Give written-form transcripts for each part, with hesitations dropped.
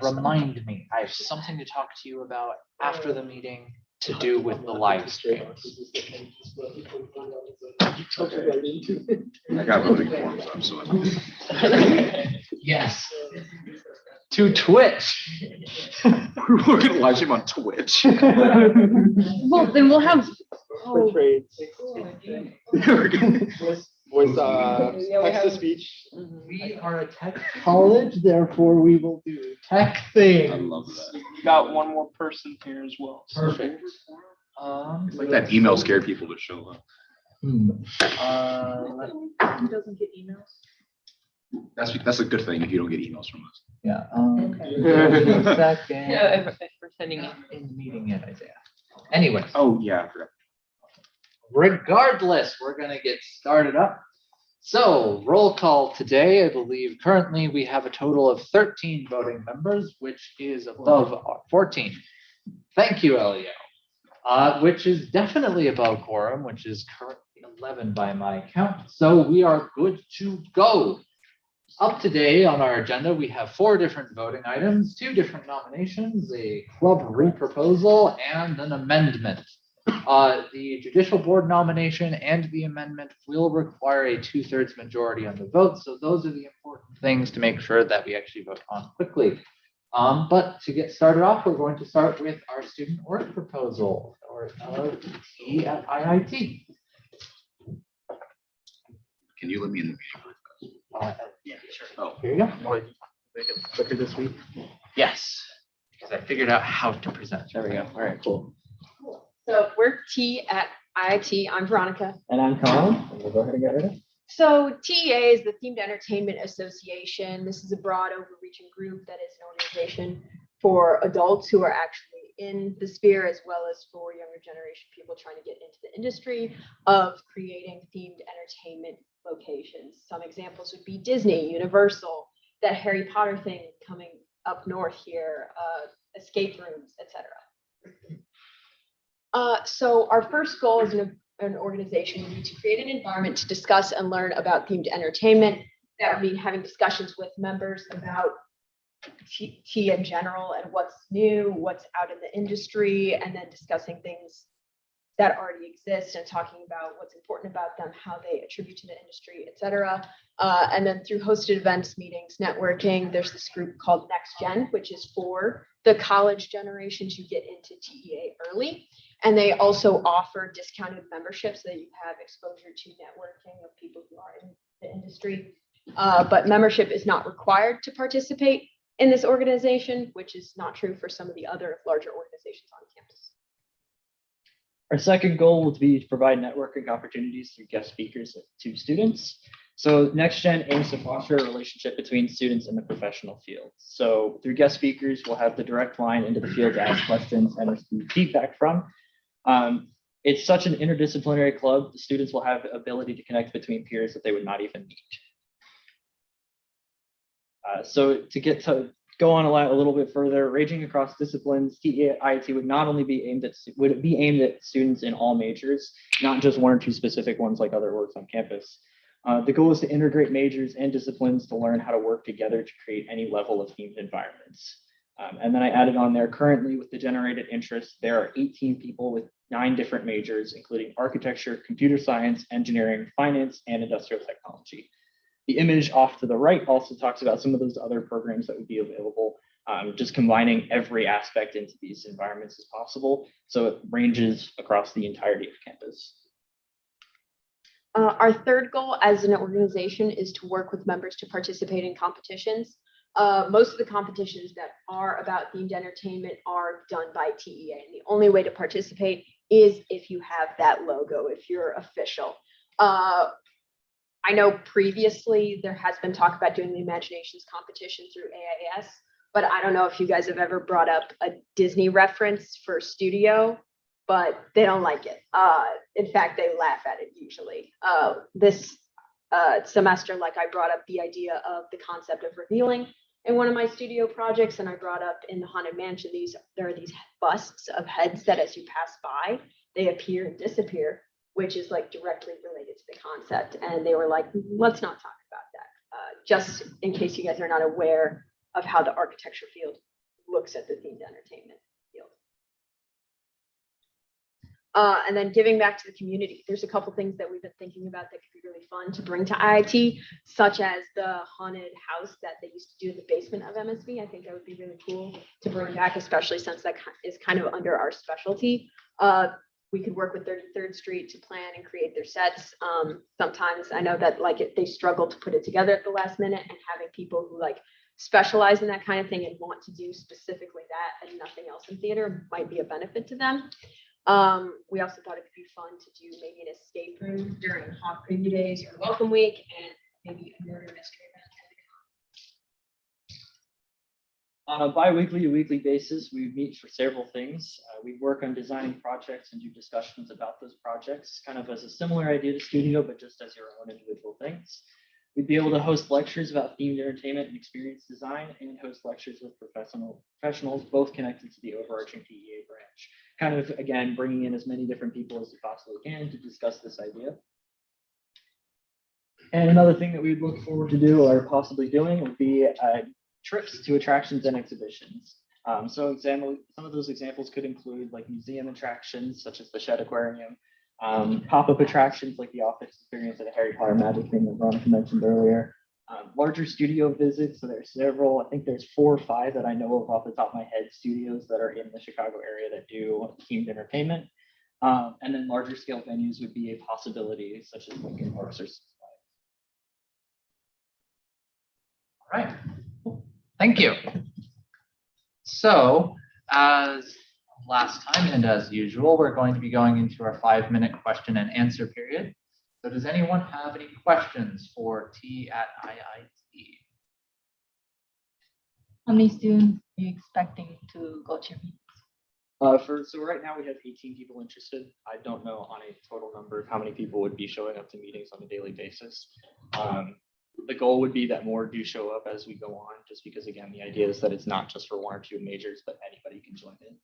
remind me. I have something to talk to you about after the meeting to do with the live streams. I got voting forms up, so. Yes. To Twitch. We're gonna live stream on Twitch. Well, then we'll have. First grade. Voice, text to speech. We are a tech college, therefore we will do tech I things. love that. You got one more person here as well. Perfect. It's like that email scared people to show up. Who doesn't get emails? That's a good thing if you don't get emails from us. Yeah. Okay. Second. If we're sending it. In the meeting yet, Isaiah. Anyway, Oh, yeah, I forgot. regardless, we're gonna get started up. So roll call today. I believe currently we have a total of 13 voting members, which is above our 14. Thank you, Elio. Which is definitely above quorum, which is currently 11 by my count. So we are good to go. Up today on our agenda, we have 4 different voting items, 2 different nominations, a club reproposal, and an amendment. The judicial board nomination and the amendment will require a 2/3 majority on the vote. So those are the important things to make sure that we actually vote on quickly. But to get started off, we're going to start with our student org proposal, or T at IIT. Can you let me in the meeting? Yeah, sure. Oh, Here you go. Make it quicker this week. Yes, because I figured out how to present. There we go. All right, cool. So we're T at IIT. I'm Veronica. And I'm Colin, and we'll go ahead and get ready. So TEA is the Themed Entertainment Association. This is a broad overreaching group that is an organization for adults who are actually in the sphere, as well as for younger generation people trying to get into the industry of creating themed entertainment locations. Some examples would be Disney, Universal, that Harry Potter thing coming up north here, escape rooms, etc. So our first goal as an organization would be to create an environment to discuss and learn about themed entertainment. That would mean having discussions with members about tea in general and what's new, what's out in the industry, and then discussing things that already exist and talking about what's important about them, how they attribute to the industry, etc. And then through hosted events, meetings, networking, there's this group called Next Gen, which is for the college generation to get into TEA early. And they also offer discounted memberships so that you have exposure to networking of people who are in the industry. But membership is not required to participate in this organization, which is not true for some of the other larger organizations on campus. Our second goal would be to provide networking opportunities through guest speakers to students. So NextGen aims to foster a relationship between students and the professional field. So through guest speakers, we'll have the direct line into the field to ask questions and receive feedback from. It's such an interdisciplinary club, the students will have the ability to connect between peers that they would not even meet. So to get to go on a little bit further, ranging across disciplines, TEIT would not only be aimed at students in all majors, not just 1 or 2 specific ones like other orgs on campus. The goal is to integrate majors and disciplines to learn how to work together to create any level of themed environments. And then I added on there, currently with the generated interest, there are 18 people with 9 different majors, including architecture, computer science, engineering, finance, and industrial technology. The image off to the right also talks about some of those other programs that would be available, just combining every aspect into these environments as possible. So it ranges across the entirety of campus. Our third goal as an organization is to work with members to participate in competitions. Most of the competitions that are about themed entertainment are done by TEA, and the only way to participate is if you have that logo, if you're official. I know previously there has been talk about doing the Imaginations competition through AIS, but I don't know if you guys have ever brought up a Disney reference for studio, but they don't like it. In fact, they laugh at it usually. This semester, like I brought up the idea of the concept of revealing in one of my studio projects, and I brought up in the Haunted Mansion, there are these busts of heads that as you pass by, they appear and disappear, which is like directly related to the concept. And they were like, let's not talk about that. Just in case you guys are not aware, of how the architecture field looks at the themed entertainment field. And then giving back to the community. There's a couple things that we've been thinking about that could be really fun to bring to IIT, such as the haunted house that they used to do in the basement of MSB. I think that would be really cool to bring back, especially since that is kind of under our specialty. We could work with 33rd Street to plan and create their sets. Sometimes I know that they struggle to put it together at the last minute, and having people who specialize in that kind of thing and want to do specifically that and nothing else in theater might be a benefit to them. We also thought it could be fun to do maybe an escape room during hot preview days or welcome week, and maybe a murder mystery event. On a bi-weekly to weekly basis, we meet for several things. We work on designing projects and do discussions about those projects, kind of as a similar idea to Studio, but just as your own individual things. We'd be able to host lectures about themed entertainment and experience design, and host lectures with professionals, both connected to the overarching TEA branch. Kind of, again, bringing in as many different people as we possibly can to discuss this idea. And another thing that we'd look forward to do or possibly doing would be trips to attractions and exhibitions. So some of those examples could include museum attractions such as the Shed Aquarium, pop-up attractions like the office experience at a Harry Potter Magic thing that Veronica mentioned earlier, larger studio visits. So there's several, I think there's 4 or 5 that I know of off the top of my head, studios that are in the Chicago area that do themed entertainment. And then larger scale venues would be a possibility, such as Lincoln Parks or. All right. Thank you. So as last time and as usual, we're going to be going into our 5-minute question and answer period. So does anyone have any questions for T at IIT? How many students are you expecting to go to your meetings? So right now we have 18 people interested. I don't know on a total number of how many people would be showing up to meetings on a daily basis. The goal would be that more do show up as we go on, just because again, the idea is that it's not just for 1 or 2 majors, but anybody can join in.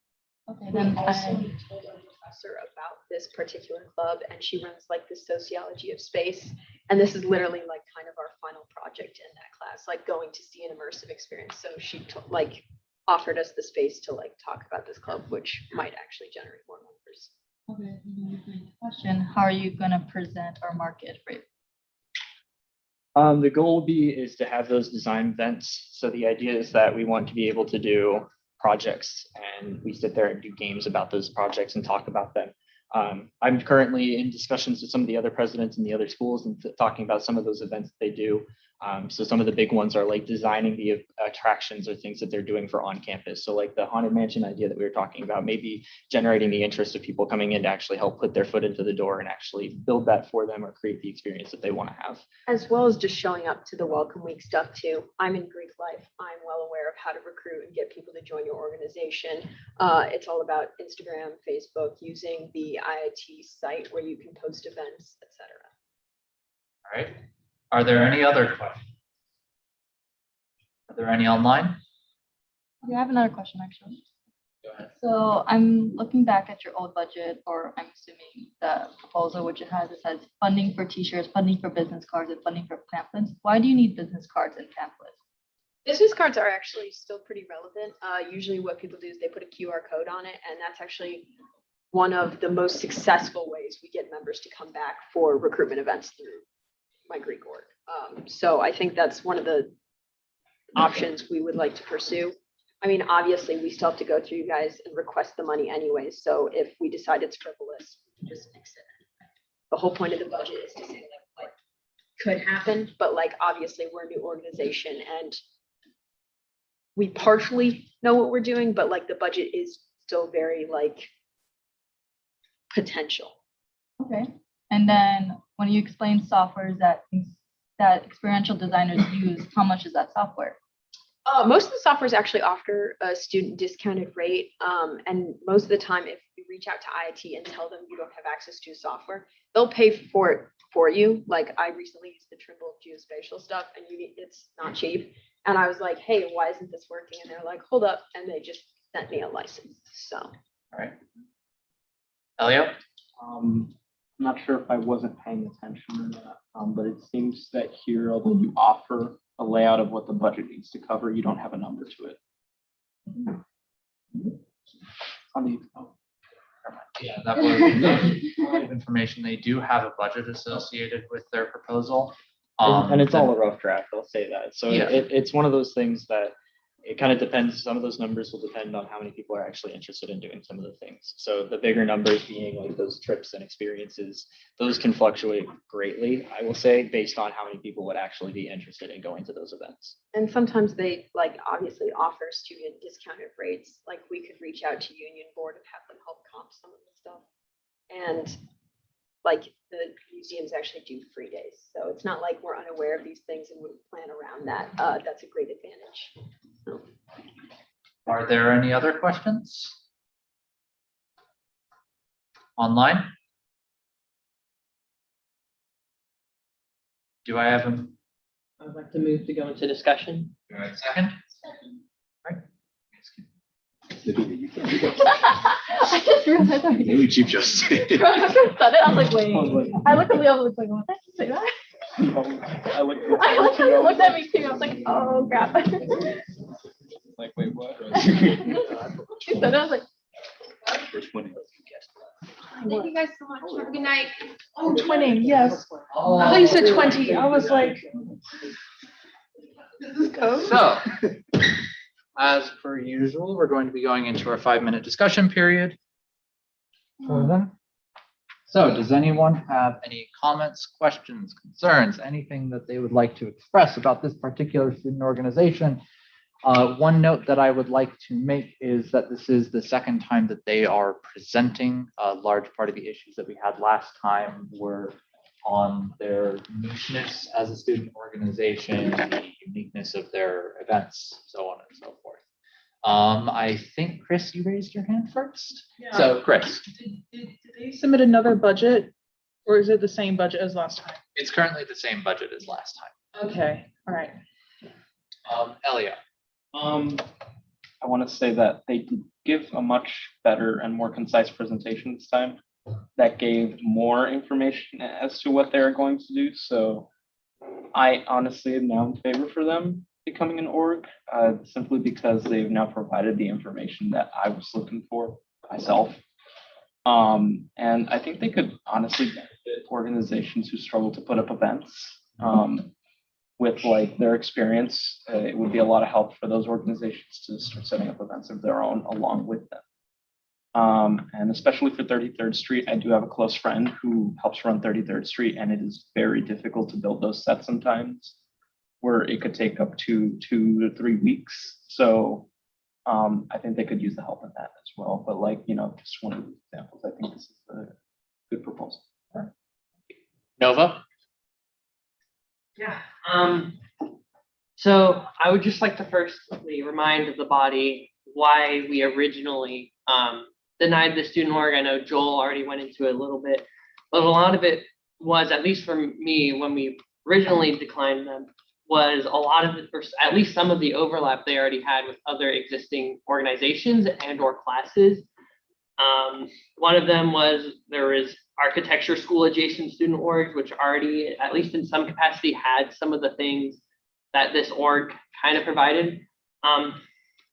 Okay, then We also told a professor about this particular club, and she runs the sociology of space. And this is literally kind of our final project in that class, going to see an immersive experience. So she offered us the space to talk about this club, which might actually generate more members. okay, question, how are you gonna present or market for it? The goal is to have those design events. So the idea is that we want to be able to do projects, and we sit there and do games about those projects and talk about them. I'm currently in discussions with some of the other presidents in the other schools and talking about some of those events that they do. So some of the big ones are designing the attractions or things that they're doing for on campus. So the Haunted Mansion idea that we were talking about, maybe generating the interest of people coming in to actually help put their foot into the door and actually build that for them or create the experience that they want to have. As well as just showing up to the welcome week stuff too. I'm in Greek life. I'm well aware of how to recruit and get people to join your organization. It's all about Instagram, Facebook, using the IIT site where you can post events, etc. All right. Are there any other questions? Are there any online? Okay, I have another question actually. Go ahead. So I'm looking back at your old budget, or I'm assuming the proposal, which it says funding for t-shirts, funding for business cards, and funding for pamphlets. Why do you need business cards and pamphlets? Business cards are actually still pretty relevant. Usually what people do is they put a QR code on it, and that's actually one of the most successful ways we get members to come back for recruitment events through my Greek org. So I think that's one of the options we would like to pursue. I mean, obviously, we still have to go through you guys and request the money anyway. So if we decide it's frivolous, just fix it. The whole point of the budget is to say what could happen, but obviously we're a new organization and we partially know what we're doing, but the budget is still very potential. Okay. And then when you explain softwares that experiential designers use, how much is that software? Most of the softwares actually offer a student discounted rate. And most of the time, if you reach out to IIT and tell them you don't have access to software, they'll pay for it for you. I recently used the Trimble geospatial stuff and it's not cheap. And I was like, hey, why isn't this working? And they're like, hold up. And they just sent me a license. So. All right. Elio? I'm not sure if I wasn't paying attention or not, but it seems that here, although you offer a layout of what the budget needs to cover, you don't have a number to it. On the, oh, Yeah, that was information. They do have a budget associated with their proposal. And it's all a rough draft, I'll say that. So Yeah. it's one of those things that it kind of depends. Some of those numbers will depend on how many people are actually interested in doing some of the things. So the bigger numbers being like those trips and experiences, those can fluctuate greatly, I will say, based on how many people would actually be interested in going to those events. And sometimes they like obviously offer student discounted rates, like we could reach out to Union Board and have them help comp some of the stuff. And like the museums actually do free days. So it's not like we're unaware of these things and we plan around that. That's a great advantage. So. Are there any other questions? Online? Do I have a I'd like to move to go into discussion. second? I just realized I already Maybe Chief Justice. said it. I was like, wait. I looked at Leo, I was like, what did I say that? I looked I looked at you, looked at me too. I was like, oh crap. like, wait, what? She said it, I was like, Which one? Thank you guys so much. Have a good night. Oh, 20, yes. Oh. I thought you said 20. I was like, So, as per usual, we're going to be going into our 5-minute discussion period. For them. So does anyone have any comments, questions, concerns, anything that they would like to express about this particular student organization? One note that I would like to make is that this is the second time that they are presenting. A large part of the issues that we had last time were on their nicheness as a student organization, the uniqueness of their events, so on and so forth. I think, Chris, you raised your hand first. Yeah. So, Chris, did they submit another budget or is it the same budget as last time? it's currently the same budget as last time. Okay, all right. Elia, I want to say that they did give a much better and more concise presentation this time that gave more information as to what they're going to do. So I honestly am now in favor for them becoming an org, simply because they've now provided the information that I was looking for myself. And I think they could honestly benefit organizations who struggle to put up events. With like their experience, it would be a lot of help for those organizations to start setting up events of their own along with them. And especially for 33rd Street, I do have a close friend who helps run 33rd Street, and it is very difficult to build those sets sometimes, where it could take up to 2 to 3 weeks. So I think they could use the help in that as well. But like, you know, just one of the examples, I think this is a good proposal. Nova, Yeah. So I would just like to firstly remind the body why we originally denied the student org. I know Joel already went into it a little bit, but a lot of it was, at least for me, when we originally declined them, was a lot of it, or at least some of the overlap they already had with other existing organizations and or classes. One of them was there is architecture school adjacent student orgs, which already, at least in some capacity, had some of the things that this org kind of provided.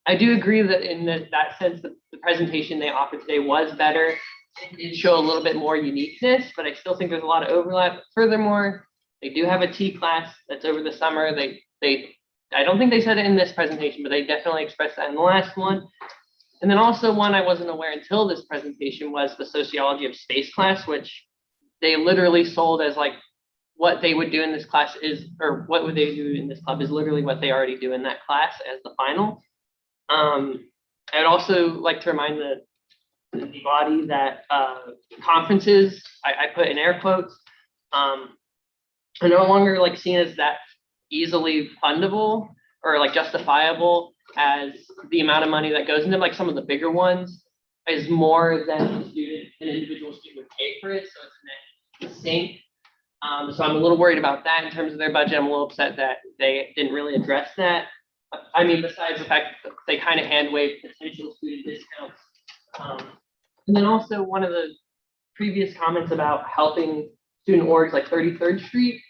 I do agree that in that sense, the presentation they offered today was better. It did show a little bit more uniqueness, but I still think there's a lot of overlap. Furthermore, they do have a T class that's over the summer. I don't think they said it in this presentation, but they definitely expressed that in the last one. And then also one I wasn't aware until this presentation was the sociology of space class, which they literally sold as like what they would do in this class is, or what would they do in this club is literally what they already do in that class as the final. I'd also like to remind the body that conferences, I put in air quotes, are no longer like seen as that easily fundable or like justifiable as the amount of money that goes into like some of the bigger ones is more than an individual student would pay for it. So it's sync. So I'm a little worried about that in terms of their budget. I'm a little upset that they didn't really address that. I mean, besides the fact that they kind of hand wave potential student discounts. And then also one of the previous comments about helping student orgs like 33rd Street,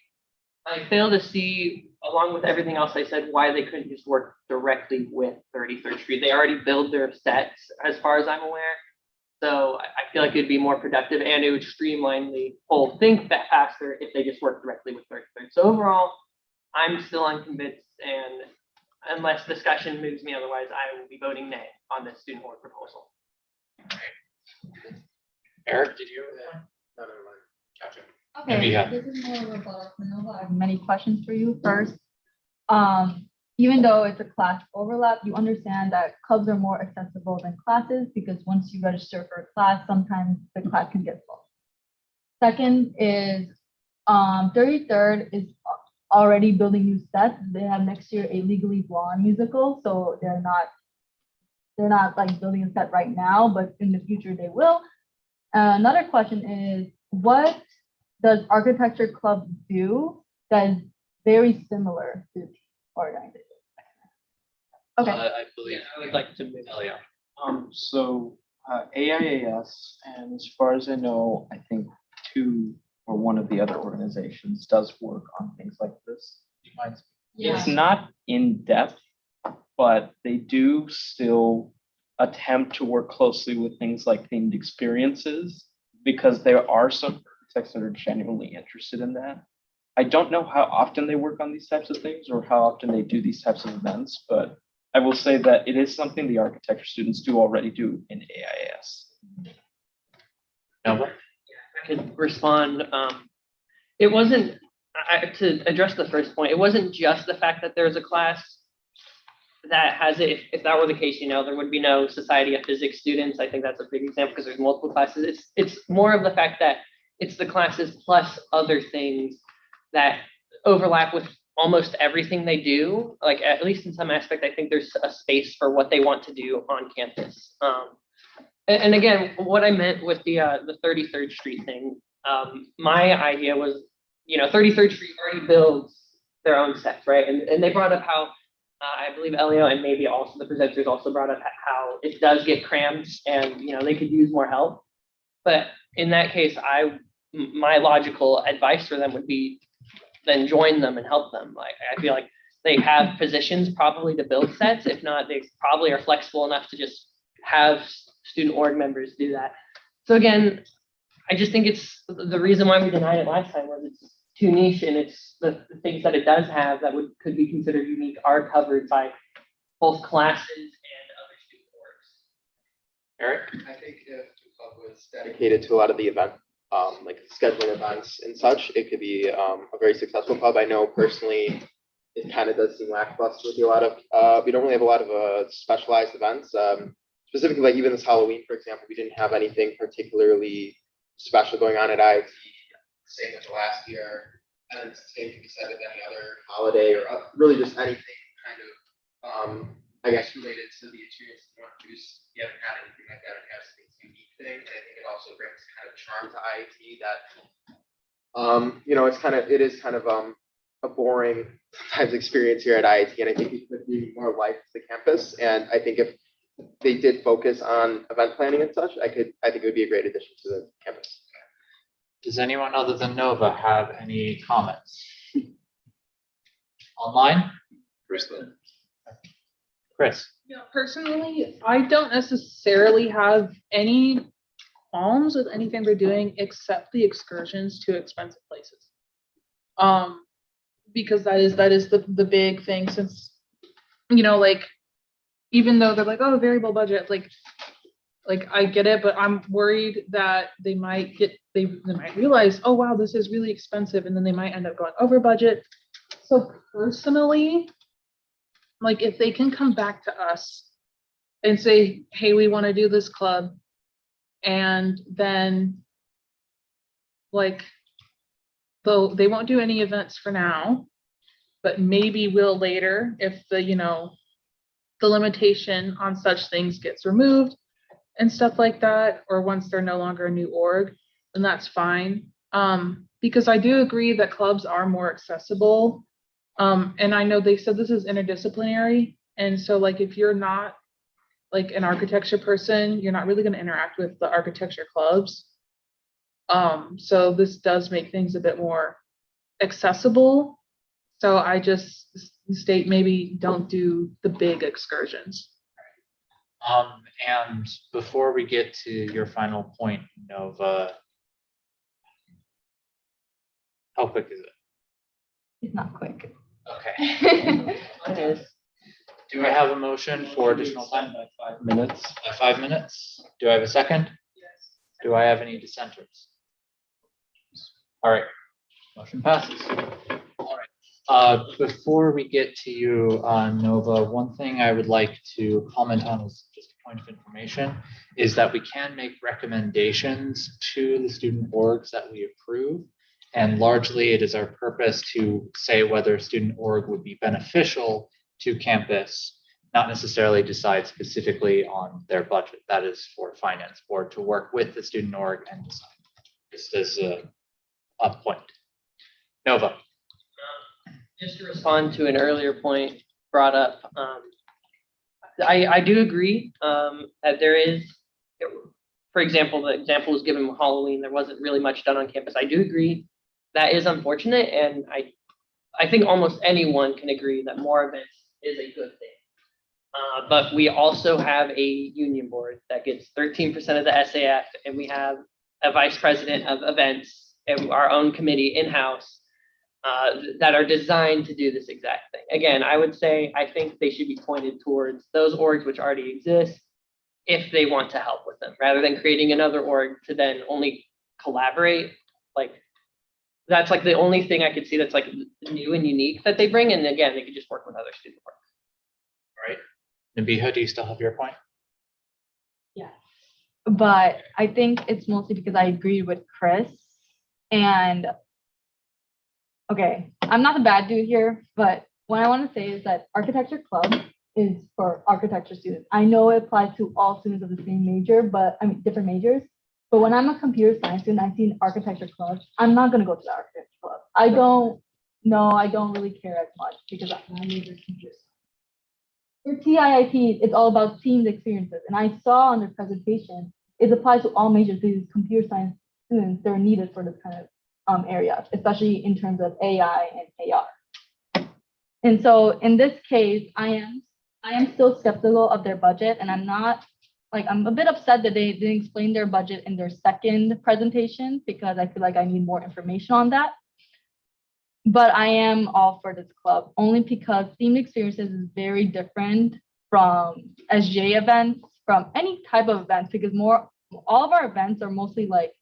I fail to see along with everything else I said, why they couldn't just work directly with 33rd Street. They already build their sets, as far as I'm aware. So I feel like it'd be more productive and it would streamline the whole thing faster if they just work directly with 33rd. So overall, I'm still unconvinced, and unless discussion moves me otherwise, I will be voting nay on this student board proposal. Eric, did you? No, never mind. Gotcha. Okay, Maybe, yeah. this is more of a follow-up. I have many questions for you. First, even though it's a class overlap, you understand that clubs are more accessible than classes because once you register for a class, sometimes the class can get full. Second is 33rd is already building new sets. They have next year a Legally Blonde musical, so they're not like building a set right now, but in the future they will. Another question is, what does Architecture Club do that is very similar to the organization? Okay. I believe. I would like to move. Elliot. So AIAS, and as far as I know, I think two or one of the other organizations does work on things like this. Do you mind? It's not in depth, but they do still attempt to work closely with things like themed experiences because there are some architects that are genuinely interested in that. I don't know how often they work on these types of things or how often they do these types of events, but I will say that it is something the architecture students do already do in AIAS. No. I could respond. It wasn't, to address the first point, it wasn't just the fact that there's a class that has it. If that were the case, there would be no Society of Physics students. I think that's a big example because there's multiple classes. It's more of the fact that it's the classes plus other things that overlap with almost everything they do. Like at least in some aspect, I think there's a space for what they want to do on campus. And again, what I meant with the 33rd Street thing, my idea was, 33rd Street already builds their own sets, right? And they brought up how, I believe Elio and maybe also the presenters also brought up how it does get crammed and, they could use more help. But in that case, my logical advice for them would be then join them and help them. Like, I feel like they have positions probably to build sets. If not, they probably are flexible enough to just have student org members do that. So again, I just think it's the reason why we denied it last time was it's too niche, and it's the things that it does have that could be considered unique are covered by both classes and other student orgs. Eric? I think if the club was dedicated to a lot of the event, like scheduling events and such, it could be a very successful club. I know personally, it kind of does seem lackluster with a lot of, we don't really have a lot of specialized events. Specifically, like even this Halloween, for example, we didn't have anything particularly special going on at IIT. Same as last year, and it's the same to be said of any other holiday or really just anything kind of, I guess, related to the experience you want to produce. You haven't had anything like that. It has to be a unique thing, and I think it also brings kind of charm to IIT that, it is kind of a boring sometimes experience here at IIT, and I think it could be more life to the campus. And I think if they did focus on event planning and such, I think it would be a great addition to the campus. Does anyone other than Nova have any comments? Online? Chris? Personally, I don't necessarily have any qualms with anything they're doing except the excursions to expensive places. Because that is the big thing, since even though they're like, oh, variable budget, like I get it, but I'm worried that they might realize, oh wow, this is really expensive, and then they might end up going over budget. So personally, like if they can come back to us and say, hey, we want to do this club, and then though they won't do any events for now, but maybe will later if the limitation on such things gets removed and stuff like that, or once they're no longer a new org, then that's fine. Because I do agree that clubs are more accessible. And I know they said this is interdisciplinary. And so if you're not an architecture person, you're not really going to interact with the architecture clubs. So this does make things a bit more accessible. So I just state maybe don't do the big excursions. And before we get to your final point, Nova, how quick is it? It's not quick. Okay. It is. Do I have a motion for additional time? By 5 minutes. By 5 minutes? Do I have a second? Yes. Do I have any dissenters? All right, motion passes. All right, before we get to you, Nova, one thing I would like to comment on is just a point of information, is that we can make recommendations to the student orgs that we approve. And largely it is our purpose to say whether student org would be beneficial to campus, not necessarily decide specifically on their budget. That is for finance board to work with the student org and decide. Just as a point. Nova. Just to respond to an earlier point brought up, I do agree that there is, for example, the example was given with Halloween, there wasn't really much done on campus. I do agree that is unfortunate, and I think almost anyone can agree that more events is a good thing. But we also have a union board that gets 13% of the SAF, and we have a vice president of events and our own committee in-house that are designed to do this exact thing. Again, I would say, I think they should be pointed towards those orgs which already exist if they want to help with them, rather than creating another org to then only collaborate. Like, that's like the only thing I could see that's like new and unique that they bring. And again, they could just work with other student orgs. Right. Nabiha, do you still have your point? Yeah. But I think it's mostly because I agree with Chris. And okay, I'm not the bad dude here, but what I want to say is that architecture club is for architecture students. I know it applies to all students of the same major, but I mean different majors. But when I'm a computer science student, I see an architecture club, I'm not gonna go to the architecture club. I don't really care as much because my major is computer science. For TIIT, it's all about themed experiences. And I saw on their presentation, it applies to all majors because computer science students, they're needed for this kind of area, especially in terms of AI and AR. And so in this case, I am still skeptical of their budget, and I'm a bit upset that they didn't explain their budget in their second presentation because I feel like I need more information on that. But I am all for this club only because themed experiences is very different from SGA events, from any type of events, because all of our events are mostly like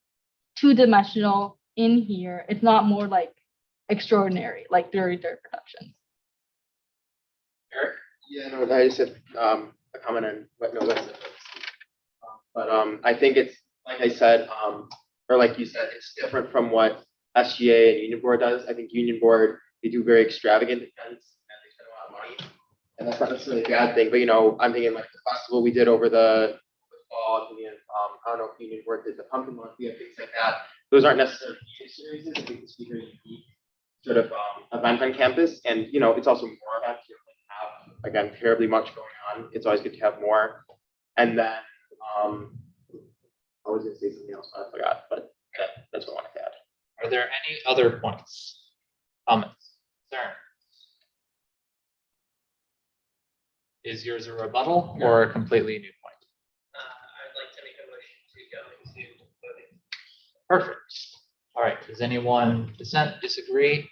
two-dimensional in here. It's not more like extraordinary, like their productions. Eric? Yeah, no, I just had a comment on what Nova said. But I think it's, like I said, or like you said, it's different from what SGA and Union Board does. I think Union Board, they do very extravagant events and they spend a lot of money. And that's not necessarily a bad thing, but I'm thinking like the festival we did over the fall, I don't know if Union Board did the pumpkin month, we have things like that. Those aren't necessarily series. I think it's a very unique sort of event on campus. And it's also more events. You don't have, again, terribly much going on. It's always good to have more. And then I was gonna say something else, but I forgot, but that's what I wanted to add. Are there any other points, comments, concerns? Is yours a rebuttal or a completely new point? I'd like to make a motion to go into voting. Perfect. All right, does anyone dissent, disagree?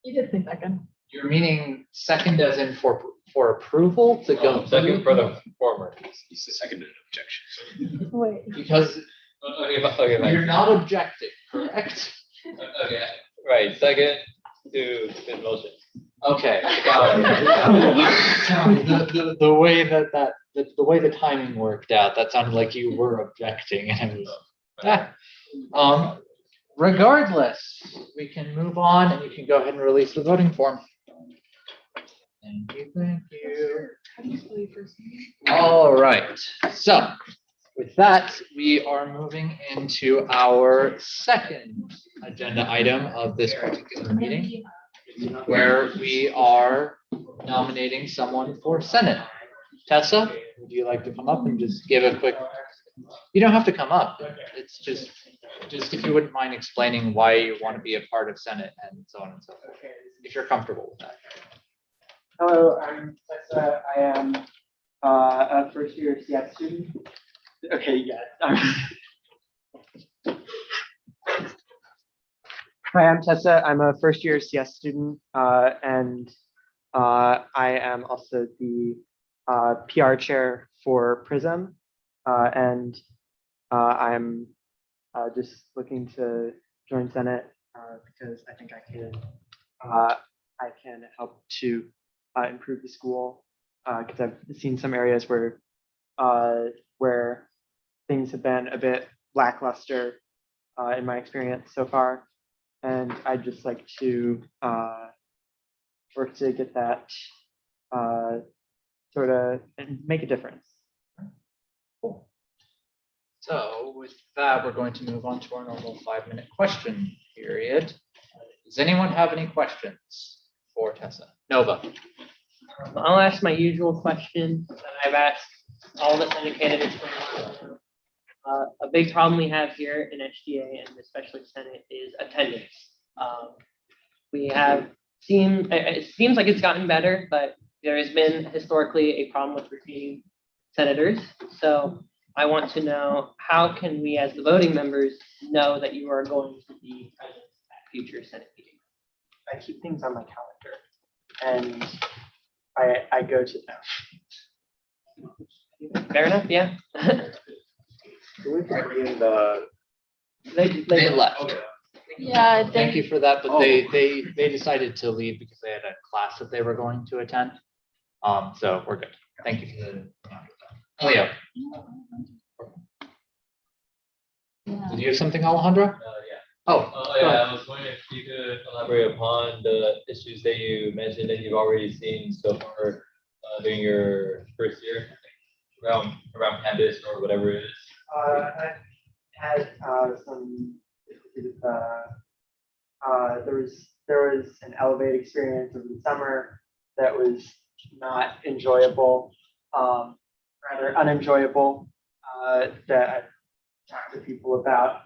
You did say second. You're meaning second as in for approval to go Second through? for the former. He's the seconded objection. Wait. Because Okay, you're not objecting, correct? okay, right, second to the motion. Okay. Sorry, the way the way the timing worked out, that sounded like you were objecting, and it was. Regardless, we can move on, and you can go ahead and release the voting form. Thank you, thank you. All right, so with that, we are moving into our second agenda item of this particular meeting, where we are nominating someone for Senate. Tessa, would you like to come up and just give a quick, you don't have to come up, it's just Just if you wouldn't mind explaining why you want to be a part of Senate and so on and so forth, if you're comfortable with that. Hello, I'm Tessa. I am a first year CS student. Okay, yeah. Hi, I'm Tessa. I'm a first year CS student, and I am also the PR chair for PRISM, and I'm just looking to join Senate because I think I can help to improve the school because I've seen some areas where things have been a bit lackluster in my experience so far, and I'd just like to work to get that sort of and make a difference. Cool. So with that, we're going to move on to our normal 5-minute question period. Does anyone have any questions for Tessa? Nova. I'll ask my usual question that I've asked all the Senate candidates. A big problem we have here in SGA and especially Senate is attendance. We have seen, it seems like it's gotten better, but there has been historically a problem with repeating senators. So I want to know, how can we as the voting members know that you are going to be present at future Senate meetings? I keep things on my calendar, and I go to them. Fair enough, yeah. We could bring in the. They left. Yeah, Thank you for that, but they decided to leave because they had a class that they were going to attend. So we're good. Thank you for the. Leo, did you have something, Alejandro? Yeah. Oh, go Yeah, ahead. I was wondering if you could elaborate upon the issues that you mentioned that you've already seen so far during your first year around campus or whatever it is. I've had some difficulty with there was an elevated experience over the summer that was not enjoyable, rather unenjoyable, that I've talked to people about.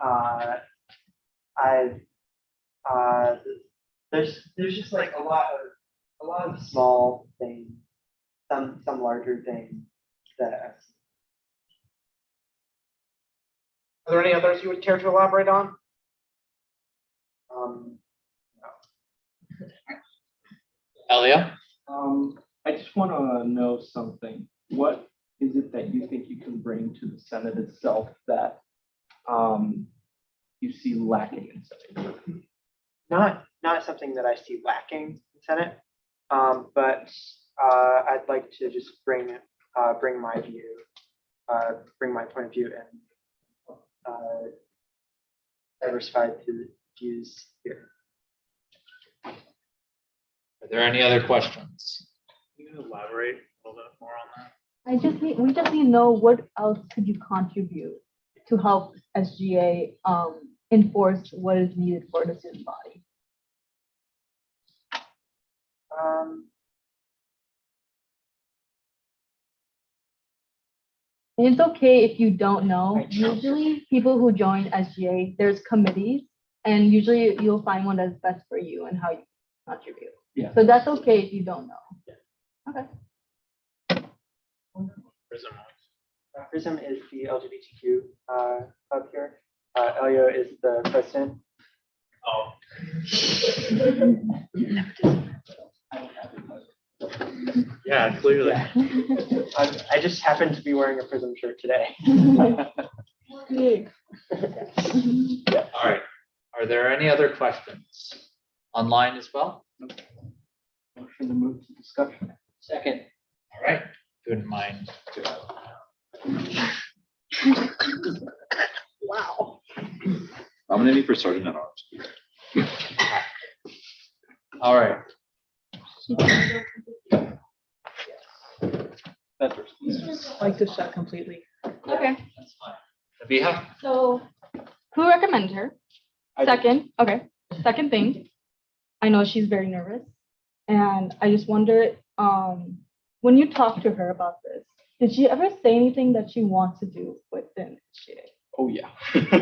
There's just like a lot of small things, some larger things that I've seen. Are there any others you would care to elaborate on? Elio? I just want to know something. What is it that you think you can bring to the Senate itself that you see lacking in Senate? Not something that I see lacking in Senate, but I'd like to just bring my view, bring my point of view and diversified views here. Are there any other questions? Can you elaborate a little bit more on that? we just need to know what else could you contribute to help SGA enforce what is needed for the student body. And it's okay if you don't know. Usually people who join SGA, there's committees, and usually you'll find one that's best for you and how you contribute. Yeah. So that's okay if you don't know. Okay. PRISM is the LGBTQ club here. Elio is the president. Oh. Yeah, clearly. I just happened to be wearing a PRISM shirt today. All right. Are there any other questions? Online as well? Motion to move to discussion. Second. All right. Good mind. Wow. Nominate for sergeant at arms. All right. That's Like to shut completely. Okay. That's fine. Nabiha? So who recommends her? Second, okay. Second thing, I know she's very nervous, and I just wonder, when you talk to her about this, did she ever say anything that she wants to do within SGA? Oh, yeah.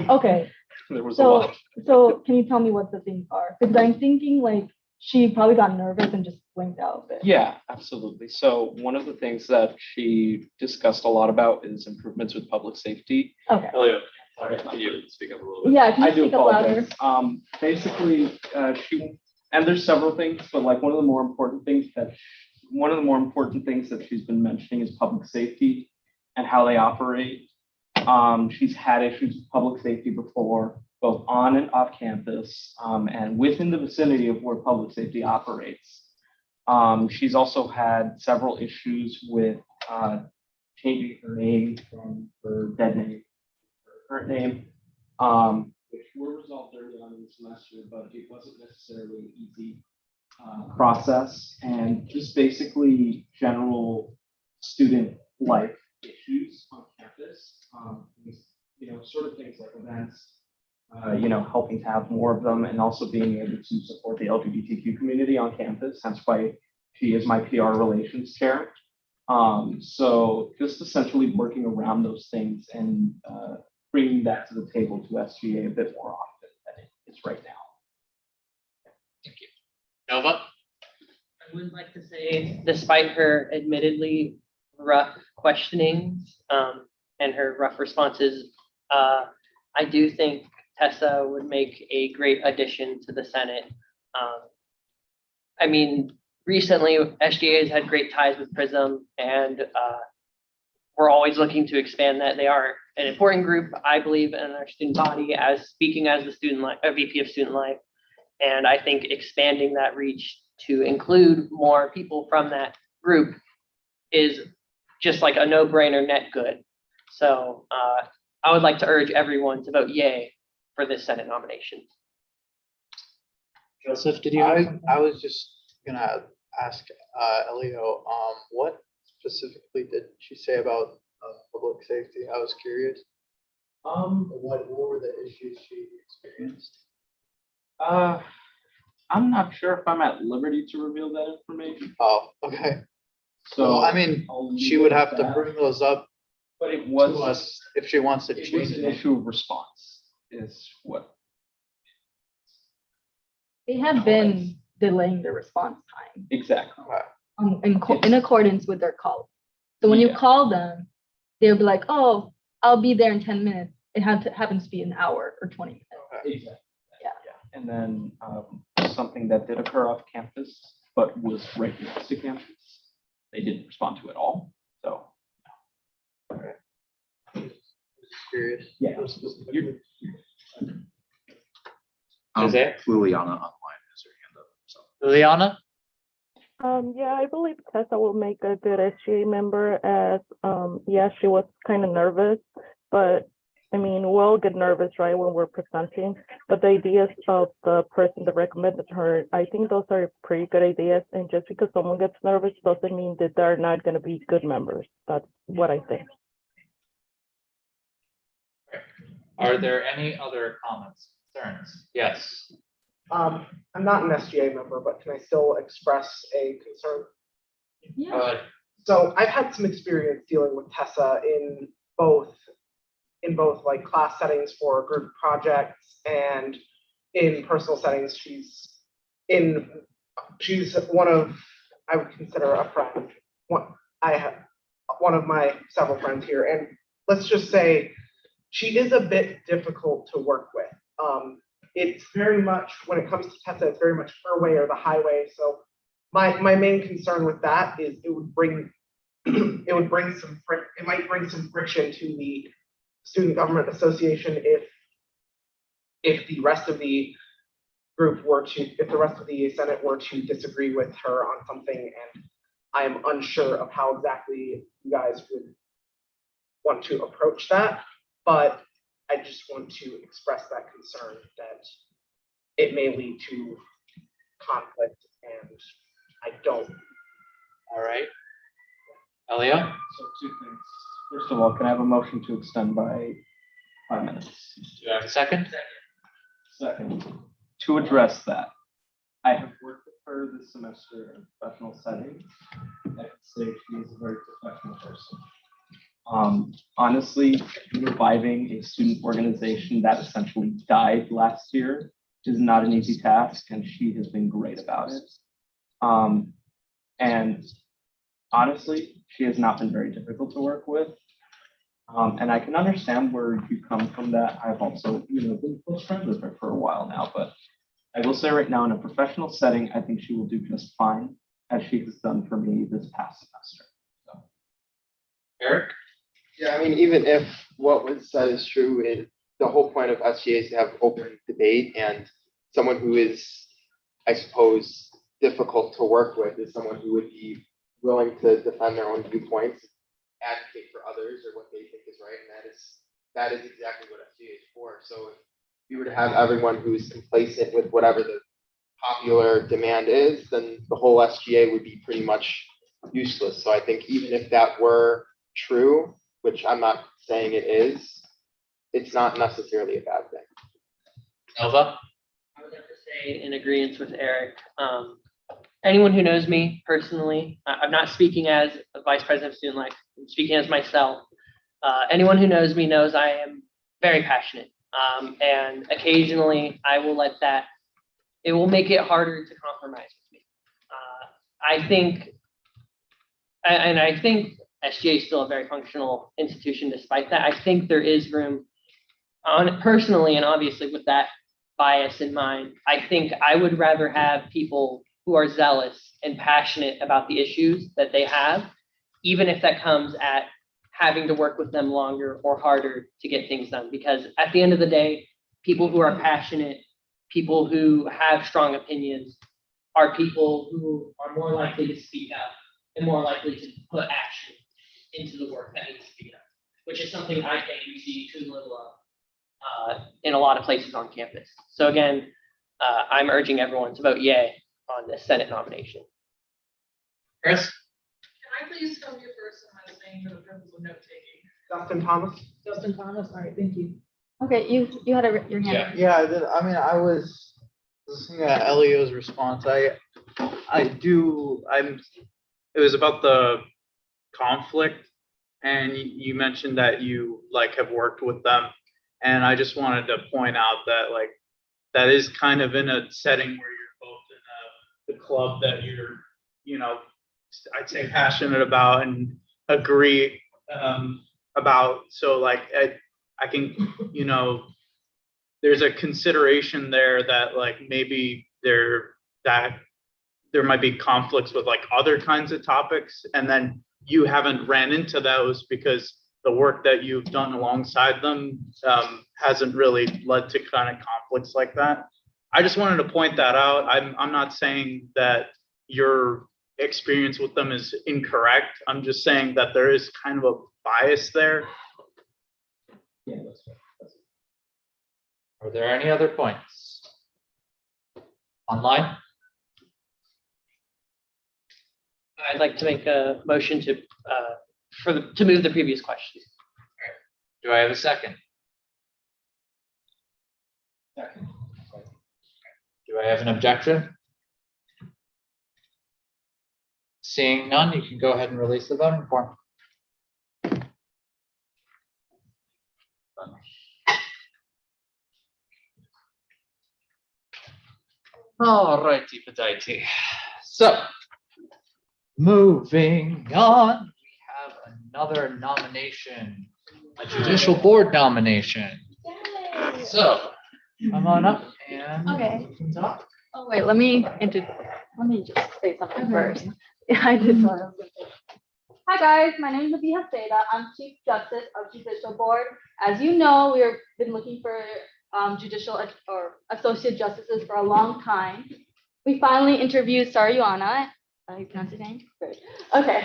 Okay, There was a lot. So can you tell me what the things are? Because I'm thinking like she probably got nervous and just blinked out a bit. Yeah, absolutely. So one of the things that she discussed a lot about is improvements with public safety. Okay. Elliot, sorry, can you speak up a little bit? Yeah, can I you do speak up louder? apologize. Basically, and there's several things, but like one of the more important things that she's been mentioning is public safety and how they operate. She's had issues with public safety before, both on and off campus, and within the vicinity of where public safety operates. She's also had several issues with changing her name from her dead name to her current name, which were resolved early on in the semester, but it wasn't necessarily an easy process, and just basically general student life issues on campus. Sort of things like events, helping to have more of them, and also being able to support the LGBTQ community on campus. That's why she is my PR relations chair. So just essentially working around those things and bringing that to the table to SGA a bit more often than it is right now. Thank you. Nova? I would like to say, despite her admittedly rough questionings and her rough responses, I do think Tessa would make a great addition to the Senate. I mean, recently SGA has had great ties with PRISM, and we're always looking to expand that. They are an important group, I believe, in our student body, as speaking as the VP of Student Life. And I think expanding that reach to include more people from that group is just like a no-brainer net good. So I would like to urge everyone to vote yay for this Senate nomination. Joseph, did you? I was just gonna ask Elio, what specifically did she say about public safety? I was curious. What were the issues she experienced? I'm not sure if I'm at liberty to reveal that information. Oh, okay. So Well, I mean, I'll leave she it would at have to that. bring those up But it to was us if she wants to it was change an them. issue of response, is what. They have been delaying the response time Exactly. in accordance with their call. So when you Yeah. call them, they'll be like, "Oh, I'll be there in 10 minutes." It happens to be an hour or 20 minutes. Exactly. Yeah. And then something that did occur off campus, but was right next to campus, they didn't respond to at all. So Curious. yeah, Jose? Liliana online has her hand up. So. Liliana? Yeah, I believe Tessa will make a good SGA member as, yeah, she was kind of nervous, but I mean, we'll all get nervous, right, when we're presenting, but the ideas of the person that recommended her, I think those are pretty good ideas, and just because someone gets nervous doesn't mean that they're not going to be good members. That's what I think. Are there any other comments, concerns? Yes. I'm not an SGA member, but can I still express a concern? Yeah. So I've had some experience dealing with Tessa in both like class settings for group projects and in personal settings. She's one of, I would consider a friend. I have one of my several friends here, and let's just say she is a bit difficult to work with. It's very much, when it comes to Tessa, it's very much her way or the highway. So my main concern with that is it might bring some friction to the Student Government Association if the rest of the Senate were to disagree with her on something, and I am unsure of how exactly you guys would want to approach that, but I just want to express that concern that it may lead to conflict, and I don't. All right. Elio? So 2 things. First of all, can I have a motion to extend by 5 minutes? Do I have a second? Second, to address that, I have worked with her this semester in professional settings. I can say she is a very professional person. Honestly, reviving a student organization that essentially died last year is not an easy task, and she has been great about it. And honestly, she has not been very difficult to work with. And I can understand where you come from that. I've also, been close friends with her for a while now, but I will say right now, in a professional setting, I think she will do just fine, as she has done for me this past semester. So. Eric? Yeah, I mean, even if what was said is true, the whole point of SGA is to have open debate, and someone who is, I suppose, difficult to work with is someone who would be willing to defend their own viewpoints, advocate for others or what they think is right, and that is exactly what SGA is for. So if you were to have everyone who's complacent with whatever the popular demand is, then the whole SGA would be pretty much useless. So I think even if that were true, which I'm not saying it is, it's not necessarily a bad thing. Nova? I would have to say in agreement with Eric. Anyone who knows me personally, I'm not speaking as a vice president of student life, I'm speaking as myself. Anyone who knows me knows I am very passionate. And occasionally I will let that, it will make it harder to compromise with me. I think SGA is still a very functional institution despite that. I think there is room personally, and obviously with that bias in mind, I think I would rather have people who are zealous and passionate about the issues that they have, even if that comes at having to work with them longer or harder to get things done. Because at the end of the day, people who are passionate, people who have strong opinions, are people who are more likely to speak up and more likely to put action into the work that needs to be done, which is something I think we see too little of in a lot of places on campus. So again, I'm urging everyone to vote yay on the Senate nomination. Chris? Can I please come here first and last name for the purpose of note taking? Justin Thomas? Justin Thomas, all right, thank you. Okay, you had your hand. Yeah, I did. I mean, I was listening to Elio's response. It was about the conflict, and you mentioned that you have worked with them, and I just wanted to point out that that is kind of in a setting where you're both in the club that you're, I'd say passionate about and agree about. So I can, there's a consideration there that maybe there might be conflicts with other kinds of topics, and then you haven't ran into those because the work that you've done alongside them hasn't really led to kind of conflicts like that. I just wanted to point that out. I'm not saying that your experience with them is incorrect. I'm just saying that there is kind of a bias there. Yeah, that's right. Are there any other points? Online? I'd like to make a motion to move the previous question. Do I have a second? Second. Do I have an objection? Seeing none, you can go ahead and release the voting form. All righty, potato. So, moving on, we have another nomination, a judicial board nomination. So, come on up and Okay. talk. Oh, wait, let me just say something first. Yeah, I did. Hi, guys. My name is Abiha Seda. I'm Chief Justice of Judicial Board. As you know, we've been looking for judicial or associate justices for a long time. We finally interviewed Sariana. You pronounce his name? Good. Okay.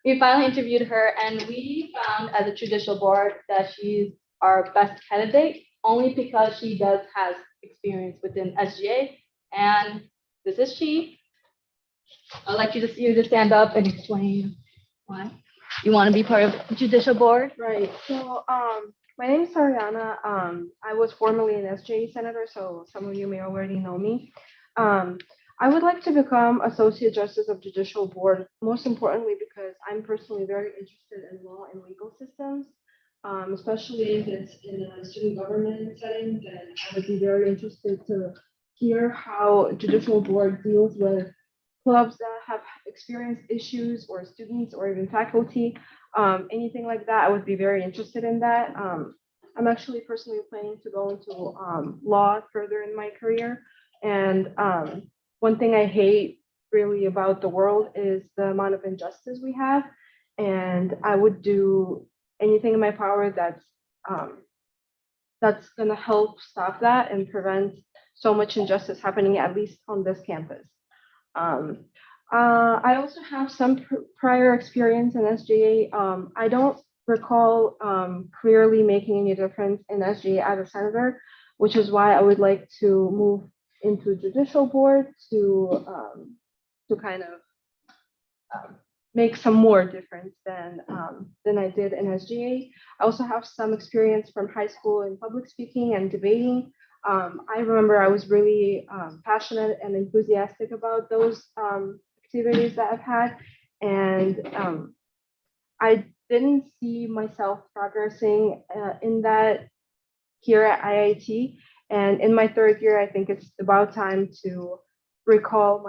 We finally interviewed her, and we found as a judicial board that she's our best candidate, only because she does have experience within SGA. And this is she. I'd like you to stand up and explain why you want to be part of the judicial board. Right. So, my name is Ariana. I was formerly an SGA senator, so some of you may already know me. I would like to become Associate Justice of Judicial Board, most importantly because I'm personally very interested in law and legal systems. Especially if it's in a student government setting, then I would be very interested to hear how judicial board deals with clubs that have experienced issues or students or even faculty. Anything like that, I would be very interested in that. I'm actually personally planning to go into law further in my career. And one thing I hate really about the world is the amount of injustice we have. And I would do anything in my power that's going to help stop that and prevent so much injustice happening, at least on this campus. I also have some prior experience in SGA. I don't recall clearly making any difference in SGA as a senator, which is why I would like to move into judicial board to kind of make some more difference than I did in SGA. I also have some experience from high school in public speaking and debating. I remember I was really passionate and enthusiastic about those activities that I've had. And I didn't see myself progressing in that here at IIT. And in my third year, I think it's about time to retrieve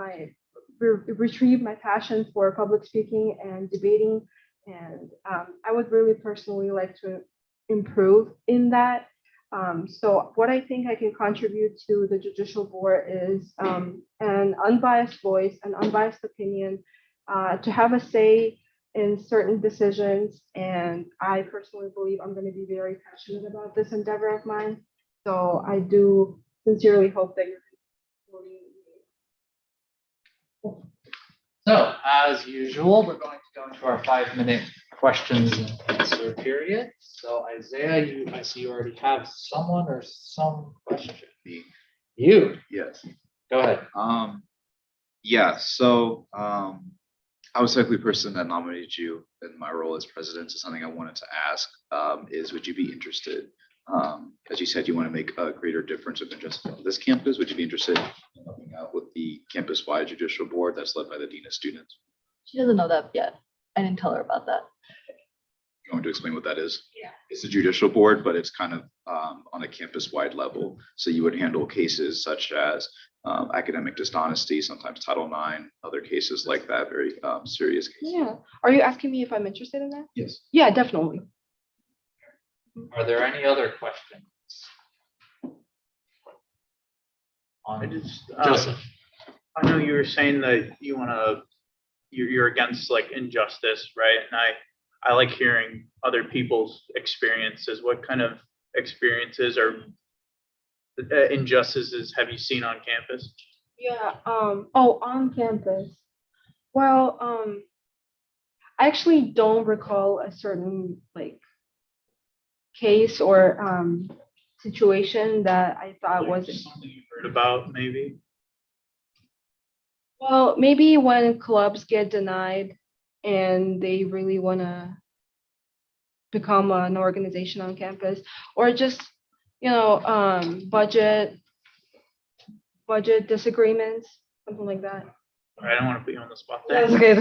my passion for public speaking and debating. And I would really personally like to improve in that. So what I think I can contribute to the judicial board is an unbiased voice, an unbiased opinion, to have a say in certain decisions. And I personally believe I'm going to be very passionate about this endeavor of mine. So I do sincerely hope that you're supporting me. So as usual, we're going to go into our 5-minute questions and answer period. So Isaiah, I see you already have someone or some question. You. Yes. Go ahead. Yeah, so I was the likely person that nominated you in my role as president. So something I wanted to ask is, would you be interested, as you said, you want to make a greater difference than just on this campus? Would you be interested in helping out with the campus-wide judicial board that's led by the dean of students? She doesn't know that yet. I didn't tell her about that. You want to explain what that is? Yeah. It's a judicial board, but it's kind of on a campus-wide level. So you would handle cases such as academic dishonesty, sometimes Title IX, other cases like that, very serious cases. Yeah. Are you asking me if I'm interested in that? Yes. Yeah, definitely. Are there any other questions? Joseph. I know you were saying that you're against like injustice, right? And I like hearing other people's experiences. What kind of experiences or injustices have you seen on campus? Yeah. On campus. Well, I actually don't recall a certain case or situation that I thought was Something you've heard about, maybe? Well, maybe when clubs get denied and they really want to become an organization on campus, or just, budget disagreements, something like that. I don't want to put you on the spot there. That's okay.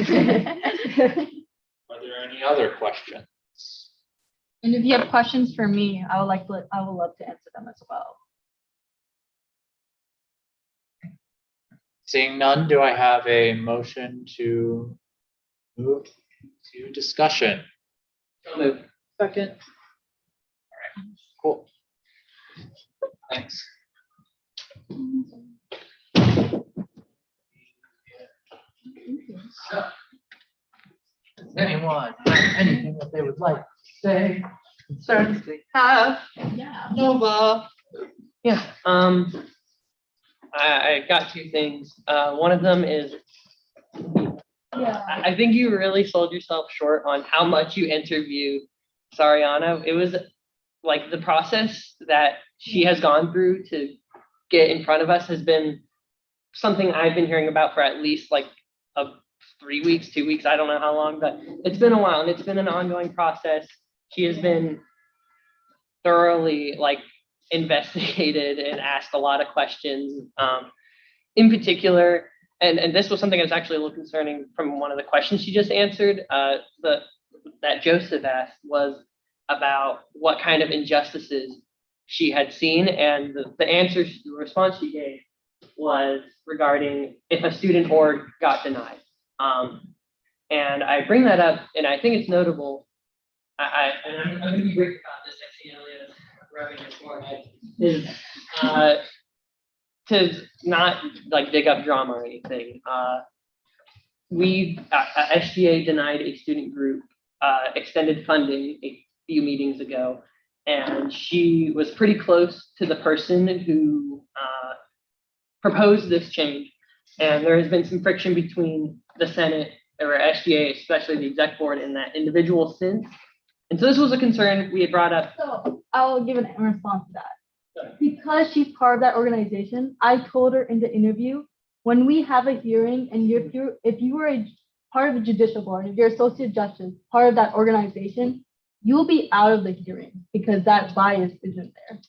Are there any other questions? And if you have questions for me, I would love to answer them as well. Seeing none, do I have a motion to move to discussion? Move. Second. Cool. Thanks. So, does anyone have anything that they would like to say, concerns they have? Yeah. Nova. Yeah, I got two things. One of them is, I think you really sold yourself short on how much you interviewed Sariana. It was like the process that she has gone through to get in front of us has been something I've been hearing about for at least 3 weeks, 2 weeks. I don't know how long, but it's been a while and it's been an ongoing process. She has been thoroughly investigated and asked a lot of questions. In particular, and this was something that's actually a little concerning from one of the questions she just answered, that Joseph asked was about what kind of injustices she had seen, and the response she gave was regarding if a student org got denied. And I bring that up, and I think it's notable. I'm going to be brief about this. I see Elliot rubbing his forehead. Is to not like dig up drama or anything. SGA denied a student group extended funding a few meetings ago, and she was pretty close to the person who proposed this change. And there has been some friction between the Senate or SGA, especially the exec board, and that individual since. And so this was a concern we had brought up. So I'll give an response to that. Because she's part of that organization, I told her in the interview, when we have a hearing and if you were a part of a judicial board, if you're associate justice, part of that organization, you'll be out of the hearing because that bias isn't there.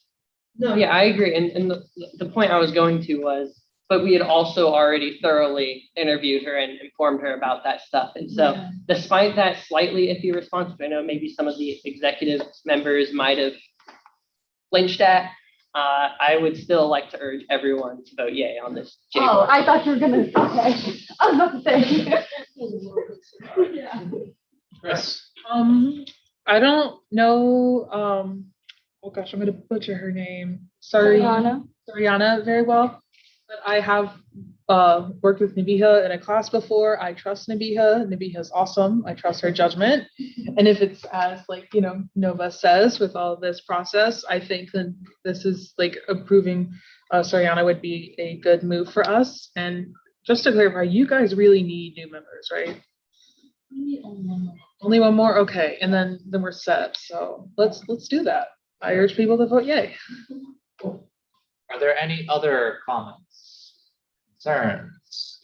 No, yeah, I agree. And the point I was going to was, but we had also already thoroughly interviewed her and informed her about that stuff. And so despite that slightly iffy response, I know maybe some of the executive members might have flinched at, I would still like to urge everyone to vote yay on this. Oh, I thought you were gonna, okay. I was about to say. Yeah. Chris. I don't know, oh gosh, I'm gonna butcher her name. Sariana very well. But I have worked with Nabiha in a class before. I trust Nabiha. Nabiha's awesome. I trust her judgment. And if it's as like, Nova says with all this process, I think that this is like approving Sariana would be a good move for us. And just to clarify, you guys really need new members, right? Only one more? Okay. And then we're set. So let's do that. I urge people to vote yay. Are there any other comments, concerns?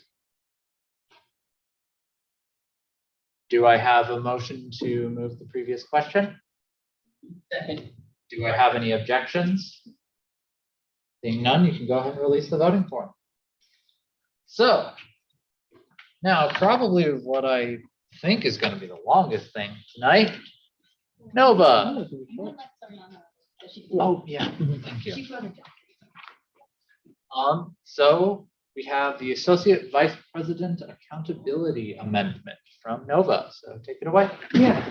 Do I have a motion to move the previous question? Second. Do I have any objections? Seeing none, you can go ahead and release the voting form. So now probably what I think is going to be the longest thing tonight. Nova. Oh, yeah, thank you. So we have the Associate Vice President Accountability Amendment from Nova. So take it away. Yeah.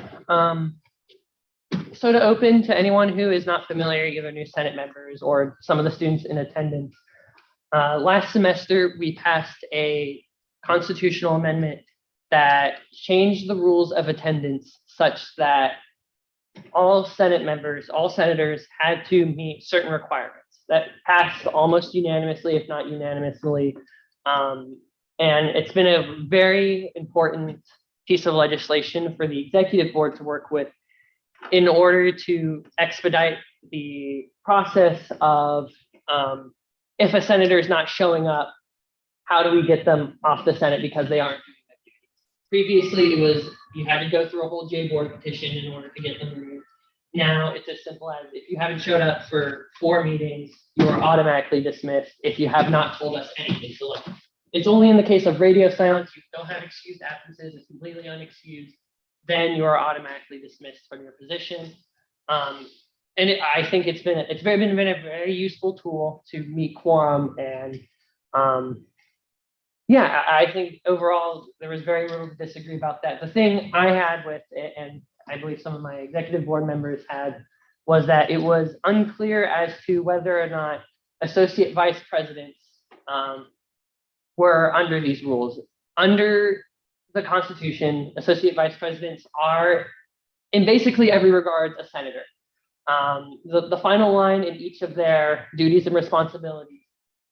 So to open to anyone who is not familiar, either new Senate members or some of the students in attendance, last semester we passed a constitutional amendment that changed the rules of attendance such that all Senate members, all senators had to meet certain requirements that passed almost unanimously, if not unanimously. And it's been a very important piece of legislation for the executive board to work with in order to expedite the process of if a senator is not showing up, how do we get them off the Senate because they aren't doing that duty? Previously, it was you had to go through a whole J board petition in order to get them removed. Now it's as simple as if you haven't showed up for 4 meetings, you are automatically dismissed if you have not told us anything. So like, it's only in the case of radio silence, you don't have excused absences, it's completely unexcused, then you are automatically dismissed from your position. And I think it's been a very useful tool to meet quorum. And yeah, I think overall there was very little to disagree about that. The thing I had with it, and I believe some of my executive board members had, was that it was unclear as to whether or not associate vice presidents were under these rules. Under the Constitution, associate vice presidents are, in basically every regard, a senator. The final line in each of their duties and responsibilities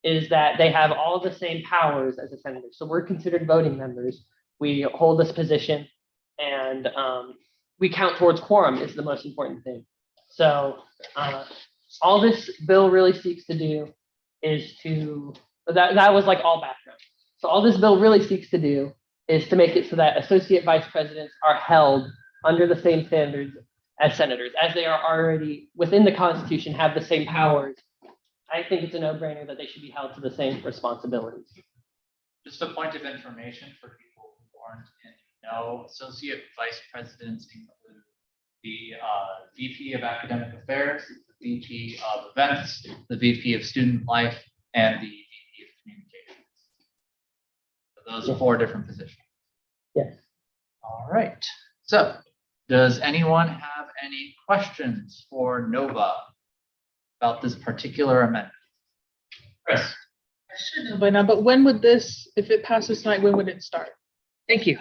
is that they have all the same powers as a senator. So we're considered voting members. We hold this position, and we count towards quorum is the most important thing. So all this bill really seeks to do is to, that was like all background. So all this bill really seeks to do is to make it so that associate vice presidents are held under the same standards as senators, as they are already within the Constitution, have the same powers. I think it's a no-brainer that they should be held to the same responsibilities. Just a point of information for people who aren't in the know, associate vice presidents include the VP of Academic Affairs, the VP of Events, the VP of Student Life, and the VP of Communications. So those are 4 different positions. Yes. All right. So does anyone have any questions for Nova about this particular amendment? Chris? I should know by now, but when would this, if it passes tonight, when would it start? Thank you.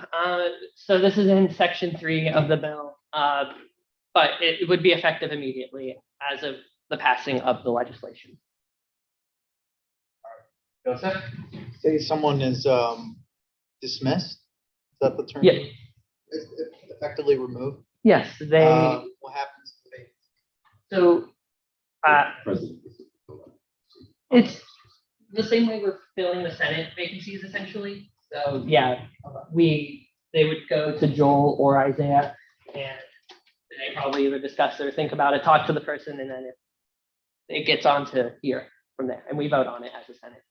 So this is in section 3 of the bill, but it would be effective immediately as of the passing of the legislation. Joseph? Say someone is dismissed, is that the term? Yeah. Effectively removed? Yes, they. What happens to the So it's the same way we're filling the Senate vacancies essentially. So yeah, they would go to Joel or Isaiah, and they probably either discuss or think about it, talk to the person, and then it gets on to here from there, and we vote on it as a Senate.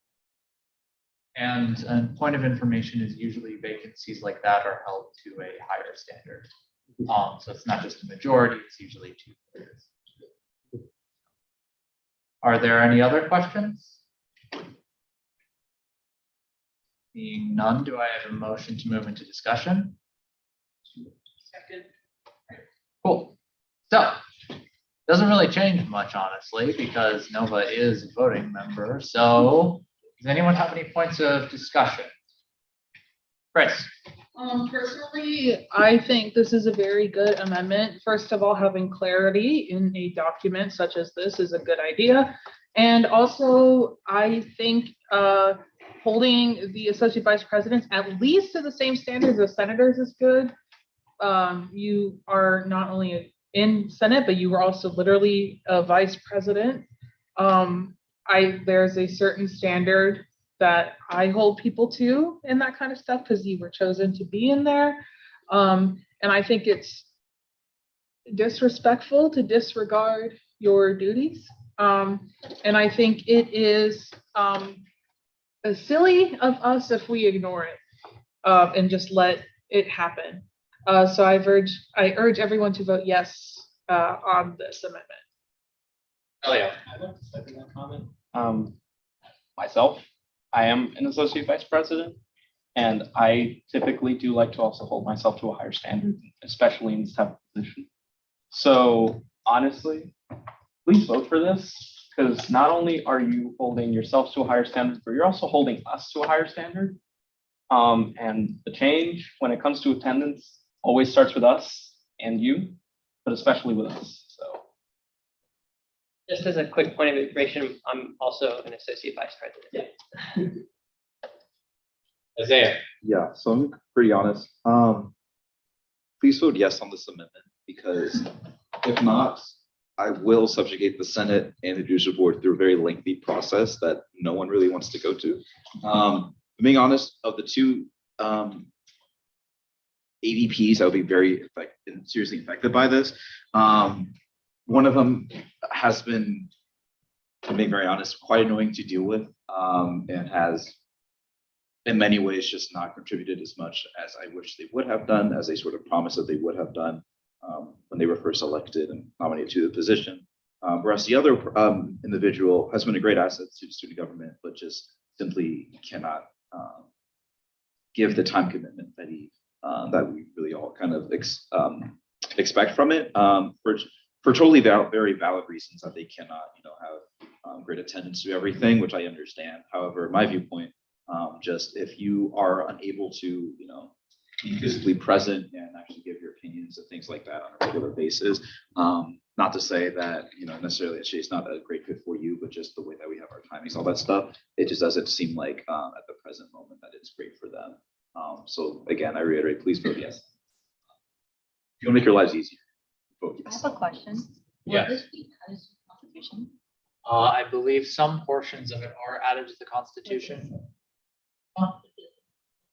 And a point of information is usually vacancies like that are held to a higher standard. So it's not just a majority, it's usually 2/3. Are there any other questions? Being none, do I have a motion to move into discussion? Second. Cool. So, doesn't really change much, honestly, because Nova is a voting member. So, does anyone have any points of discussion? Chris? Personally, I think this is a very good amendment. First of all, having clarity in a document such as this is a good idea. And also, I think holding the associate vice presidents at least to the same standards as senators is good. You are not only in Senate, but you were also literally a vice president. There's a certain standard that I hold people to in that kind of stuff because you were chosen to be in there. And I think it's disrespectful to disregard your duties. And I think it is silly of us if we ignore it and just let it happen. So I urge everyone to vote yes on this amendment. Oh yeah. I'd like to second that comment. Myself, I am an associate vice president, and I typically do like to also hold myself to a higher standard, especially in this type of position. So honestly, please vote for this, because not only are you holding yourselves to a higher standard, but you're also holding us to a higher standard. And the change when it comes to attendance always starts with us and you, but especially with us. So Just as a quick point of information, I'm also an associate vice president. Isaiah? Yeah, so I'm pretty honest. Please vote yes on this amendment, because if not, I will subjugate the Senate and the Judicial Board through a very lengthy process that no one really wants to go to. Being honest, of the 2 ADPs, I would be very seriously affected by this. One of them has been, to be very honest, quite annoying to deal with, and has in many ways just not contributed as much as I wish they would have done, as they sort of promised that they would have done when they were first elected and nominated to the position. Whereas the other individual has been a great asset to student government, but just simply cannot give the time commitment that that we really all kind of expect from it, for totally very valid reasons that they cannot, have great attendance to everything, which I understand. However, my viewpoint, just if you are unable to, be physically present and actually give your opinions and things like that on a regular basis, not to say that, necessarily it's not a great fit for you, but just the way that we have our timings, all that stuff, it just doesn't seem like at the present moment that it's great for them. So again, I reiterate, please vote yes. If you want to make your lives easier, vote I yes. have a question. Yes. Will this be added to the Constitution? I believe some portions of it are added to the Constitution.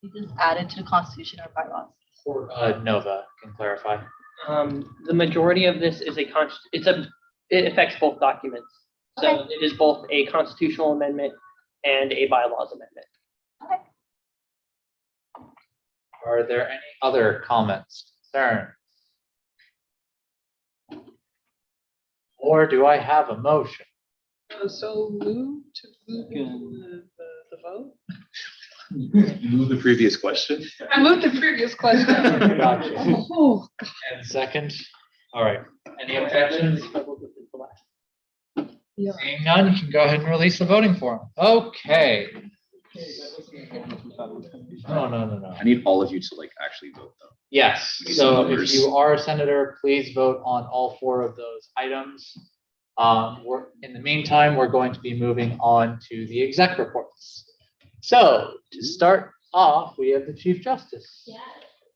Is this added to the Constitution or bylaws? Or Nova can clarify. The majority of this is it affects both documents. So Okay. it is both a constitutional amendment and a bylaws amendment. Okay. Are there any other comments, concerns? Or do I have a motion? So move to move the vote. Move the previous question. I moved the previous question. Gotcha. Oh, And second, all right, any objections? yeah. Seeing none, you can go ahead and release the voting form. Okay. No. I need all of you to like actually vote though. Yes, Give me some so if numbers. you are a senator, please vote on all 4 of those items. In the meantime, we're going to be moving on to the exec reports. So to start off, we have the Chief Justice.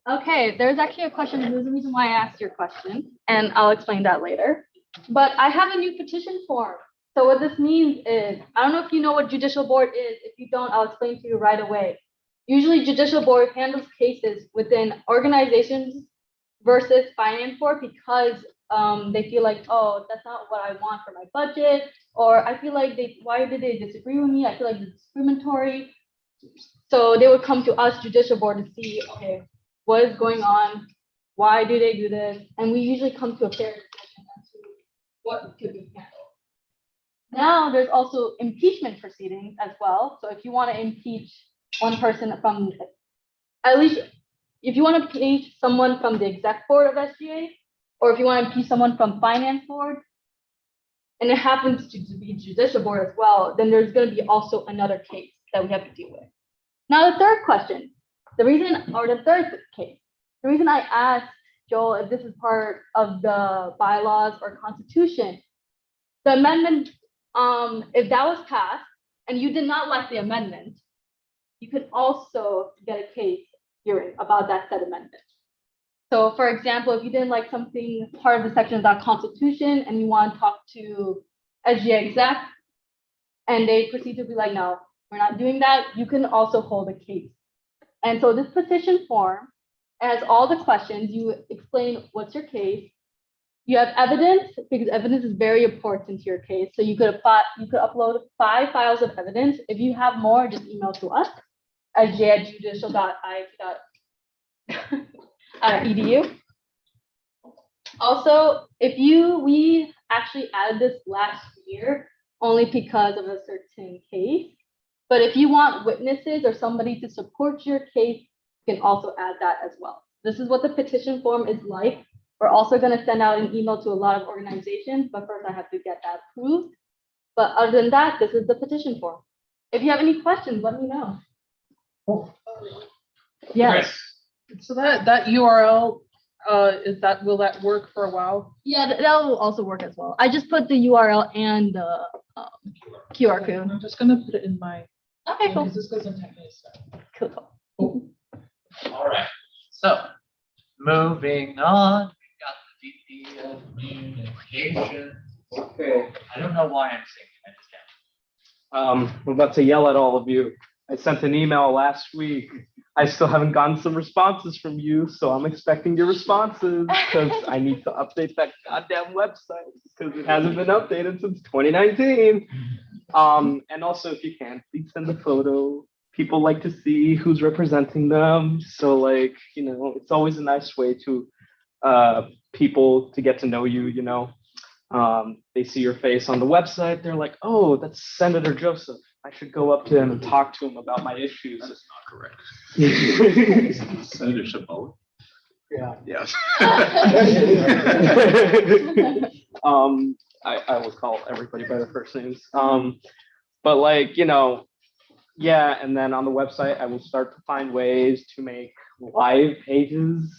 Okay, there's actually a question. There's a reason why I asked your question, and I'll explain that later. But I have a new petition form. So what this means is, I don't know if you know what judicial board is. If you don't, I'll explain to you right away. Usually judicial board handles cases within organizations versus finance board because they feel like, oh, that's not what I want for my budget. Or I feel like why did they disagree with me? I feel like it's discriminatory. So they would come to us judicial board to see, okay, what is going on? Why do they do this? And we usually come to a fair discussion as to what could be handled. Now there's also impeachment proceedings as well. So if you want to impeach one person from, at least if you want to impeach someone from the exec board of SGA, or if you want to impeach someone from finance board, and it happens to be judicial board as well, then there's going to be also another case that we have to deal with. Now the third question, the reason I asked Joel if this is part of the bylaws or constitution, the amendment, if that was passed and you did not like the amendment, you could also get a case hearing about that said amendment. So for example, if you didn't like something, part of the section of that constitution, and you want to talk to SGA exec, and they proceed to be like, no, we're not doing that, you can also hold a case. And so this petition form has all the questions. You explain what's your case. You have evidence, because evidence is very important to your case. So you could upload 5 files of evidence. If you have more, just email to us at judicial.it.edu. Also, we actually added this last year only because of a certain case. But if you want witnesses or somebody to support your case, you can also add that as well. This is what the petition form is like. We're also going to send out an email to a lot of organizations, but first I have to get that approved. But other than that, this is the petition form. If you have any questions, let me know. Yes. So that URL, will that work for a while? Yeah, that will also work as well. I just put the URL and the QR code. I'm just gonna put it in my. Okay, cool. This goes in 10 minutes. Cool. All right, so moving on, we got the VP of Communications. Okay. I don't know why I'm singing, I just can't. I'm about to yell at all of you. I sent an email last week. I still haven't gotten some responses from you, so I'm expecting your responses because I need to update that goddamn website because it hasn't been updated since 2019. And also, if you can, please send a photo. People like to see who's representing them. So like, it's always a nice way to people to get to know you, They see your face on the website. They're like, oh, that's Senator Joseph. I should go up to him and talk to him about my issues. That's not correct. Senator Chabot. Yeah. Yes. I will call everybody by their first names. But like, yeah, and then on the website, I will start to find ways to make live pages,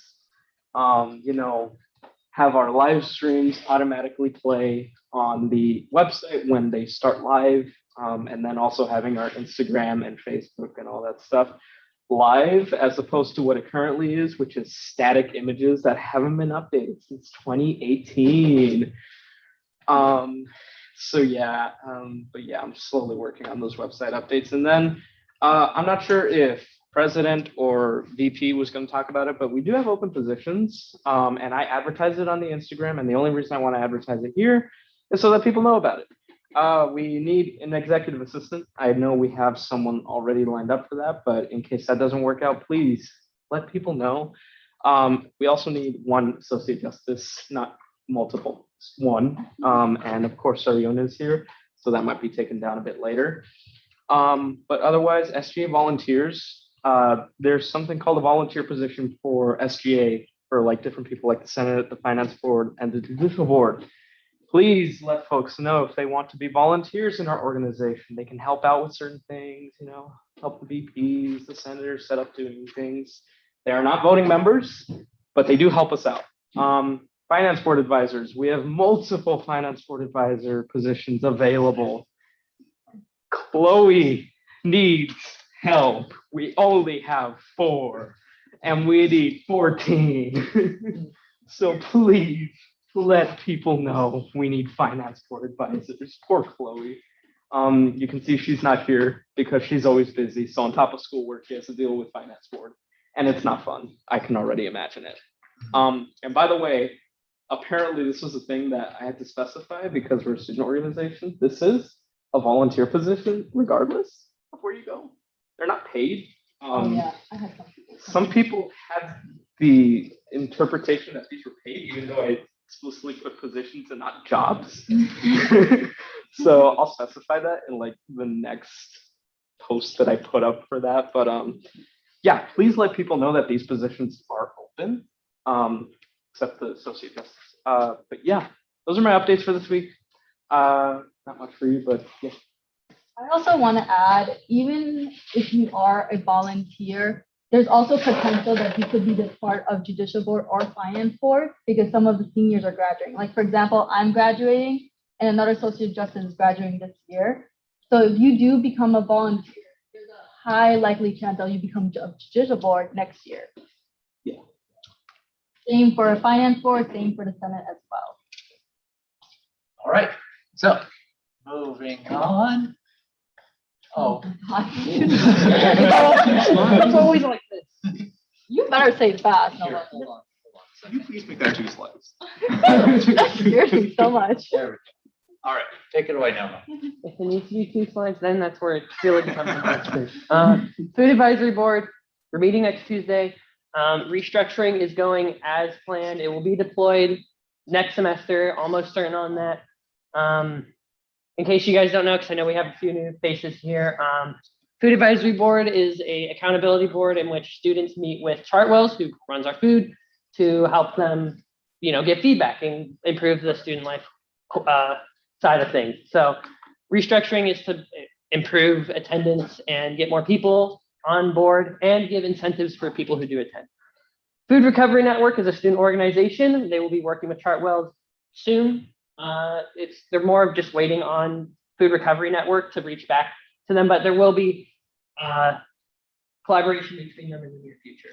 have our live streams automatically play on the website when they start live, and then also having our Instagram and Facebook and all that stuff live, as opposed to what it currently is, which is static images that haven't been updated since 2018. So yeah, but yeah, I'm slowly working on those website updates. And then I'm not sure if President or VP was going to talk about it, but we do have open positions, and I advertise it on the Instagram. And the only reason I want to advertise it here is so that people know about it. We need an executive assistant. I know we have someone already lined up for that, but in case that doesn't work out, please let people know. We also need one associate justice, not multiple, one. And of course, Sariona is here, so that might be taken down a bit later. But otherwise, SGA volunteers, there's something called a volunteer position for SGA for like different people like the Senate, the Finance Board, and the Judicial Board. Please let folks know if they want to be volunteers in our organization. They can help out with certain things, you know, help the VPs, the senators set up doing things. They are not voting members, but they do help us out. Finance Board advisors, we have multiple Finance Board advisor positions available. Chloe needs help. We only have 4 and we need 14. So please let people know we need Finance Board advisors. Poor Chloe. You can see she's not here because she's always busy. So on top of schoolwork, she has to deal with Finance Board. And it's not fun. I can already imagine it. And by the way, apparently this was a thing that I had to specify because we're a student organization. This is a volunteer position regardless of where you go. They're not paid. I had Some people have the interpretation that these were paid, even though I explicitly put positions and not jobs. So I'll specify that in like the next post that I put up for that. But yeah, please let people know that these positions are open, except the associate justice. But yeah, those are my updates for this week. Not much for you, but yeah. I also want to add, even if you are a volunteer, there's also potential that you could be the part of judicial board or finance board because some of the seniors are graduating. Like, for example, I'm graduating and another associate justice is graduating this year. So if you do become a volunteer, there's a high likely chance that you become a judicial board next year. Yeah. Same for a finance board, same for the Senate as well. All right, so moving on. Oh. It's always like this. You better say fast. Here, hold on. Can you please make that 2 slides? That scares me so much. There we go. All right, take it away now. If it needs to be 2 slides, then that's where it really becomes interesting. Food Advisory Board, we're meeting next Tuesday. Restructuring is going as planned. It will be deployed next semester, almost certain on that. In case you guys don't know, because I know we have a few new faces here, Food Advisory Board is an accountability board in which students meet with Chartwells, who runs our food, to help them, give feedback and improve the student life side of things. So restructuring is to improve attendance and get more people on board and give incentives for people who do attend. Food Recovery Network is a student organization. They will be working with Chartwells soon. They're more of just waiting on Food Recovery Network to reach back to them, but there will be collaboration between them in the near future.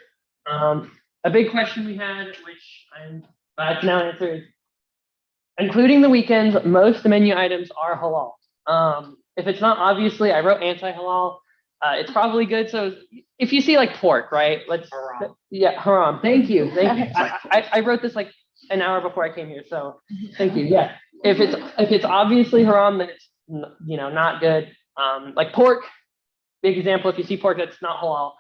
A big question we had, which I'm glad to now answer, is including the weekends, most menu items are halal. If it's not, obviously, I wrote anti-halal. It's probably good. So if you see like pork, right? Haram. Yeah, haram. Thank you. I wrote this like an hour before I came here, so thank you. Yeah, if it's obviously haram, then it's not good. Like pork, big example. If you see pork, that's not halal.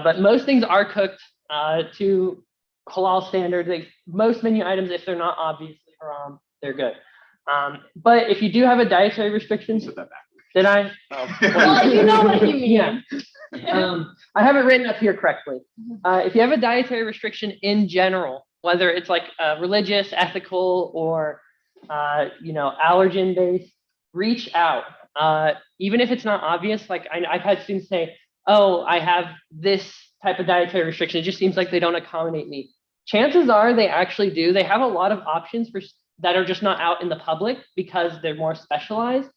But most things are cooked to halal standards. Most menu items, if they're not obviously haram, they're good. But if you do have a dietary restriction, did I? Oh, Well, you know what you mean. Yeah. I have it written up here correctly. If you have a dietary restriction in general, whether it's like religious, ethical, or allergen based, reach out. Even if it's not obvious, like I've had students say, "Oh, I have this type of dietary restriction. It just seems like they don't accommodate me." Chances are they actually do. They have a lot of options that are just not out in the public because they're more specialized.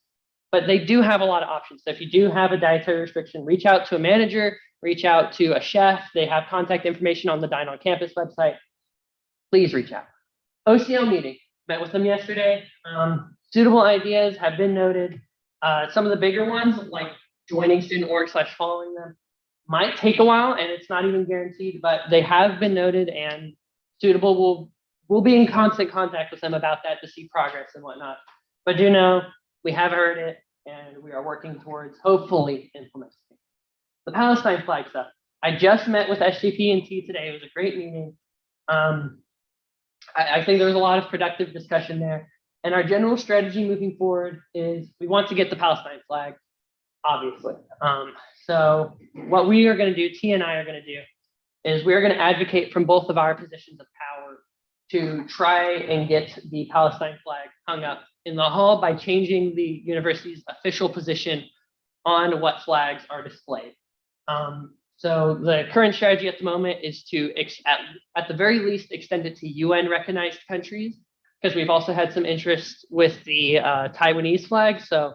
But they do have a lot of options. So if you do have a dietary restriction, reach out to a manager, reach out to a chef. They have contact information on the Dine on Campus website. Please reach out. OCL meeting, met with them yesterday. Suitable ideas have been noted. Some of the bigger ones, like joining student org / following them, might take a while and it's not even guaranteed, but they have been noted and suitable. We'll be in constant contact with them about that to see progress and whatnot. But do know, we have heard it and we are working towards hopefully implementing it. The Palestine flag stuff. I just met with SGP&T today. It was a great meeting. I think there was a lot of productive discussion there. And our general strategy moving forward is we want to get the Palestine flag, obviously. So what we are going to do, T and I are going to do, is we're going to advocate from both of our positions of power to try and get the Palestine flag hung up in the hall by changing the university's official position on what flags are displayed. So the current strategy at the moment is to, at the very least, extend it to UN recognized countries, because we've also had some interest with the Taiwanese flag. So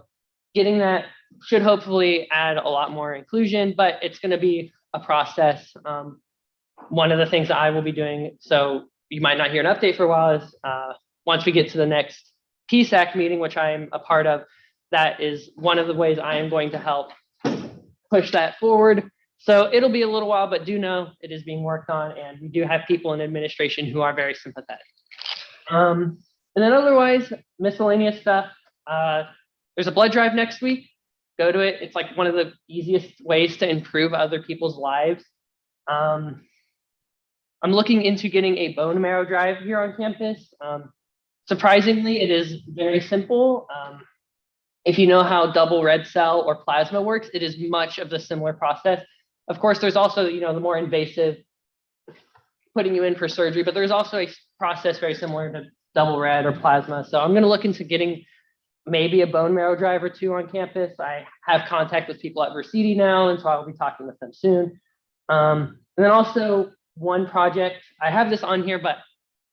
getting that should hopefully add a lot more inclusion, but it's going to be a process. One of the things that I will be doing, so you might not hear an update for a while, is once we get to the next PSAC meeting, which I'm a part of, that is one of the ways I am going to help push that forward. So it'll be a little while, but do know it is being worked on, and we do have people in administration who are very sympathetic. And then otherwise, miscellaneous stuff. There's a blood drive next week. Go to it. It's like one of the easiest ways to improve other people's lives. I'm looking into getting a bone marrow drive here on campus. Surprisingly, it is very simple. If you know how double red cell or plasma works, it is much of the similar process. Of course, there's also, the more invasive putting you in for surgery, but there's also a process very similar to double red or plasma. So I'm going to look into getting maybe a bone marrow drive or two on campus. I have contact with people at Versiti now, and so I'll be talking with them soon. And then also one project, I have this on here, but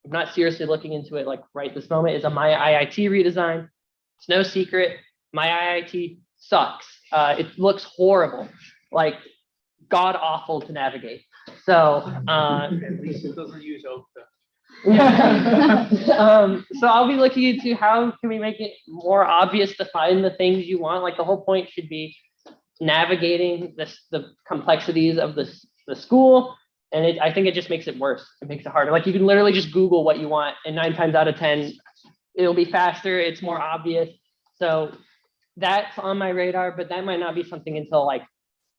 I'm not seriously looking into it like right this moment, is a My IIT redesign. It's no secret. My IIT sucks. It looks horrible, like god awful to navigate. So At least it doesn't use Okta. So I'll be looking into how can we make it more obvious to find the things you want. Like the whole point should be navigating the complexities of the school. And I think it just makes it worse. It makes it harder. Like you can literally just Google what you want, and 9 times out of 10, it'll be faster. It's more obvious. So that's on my radar, but that might not be something until like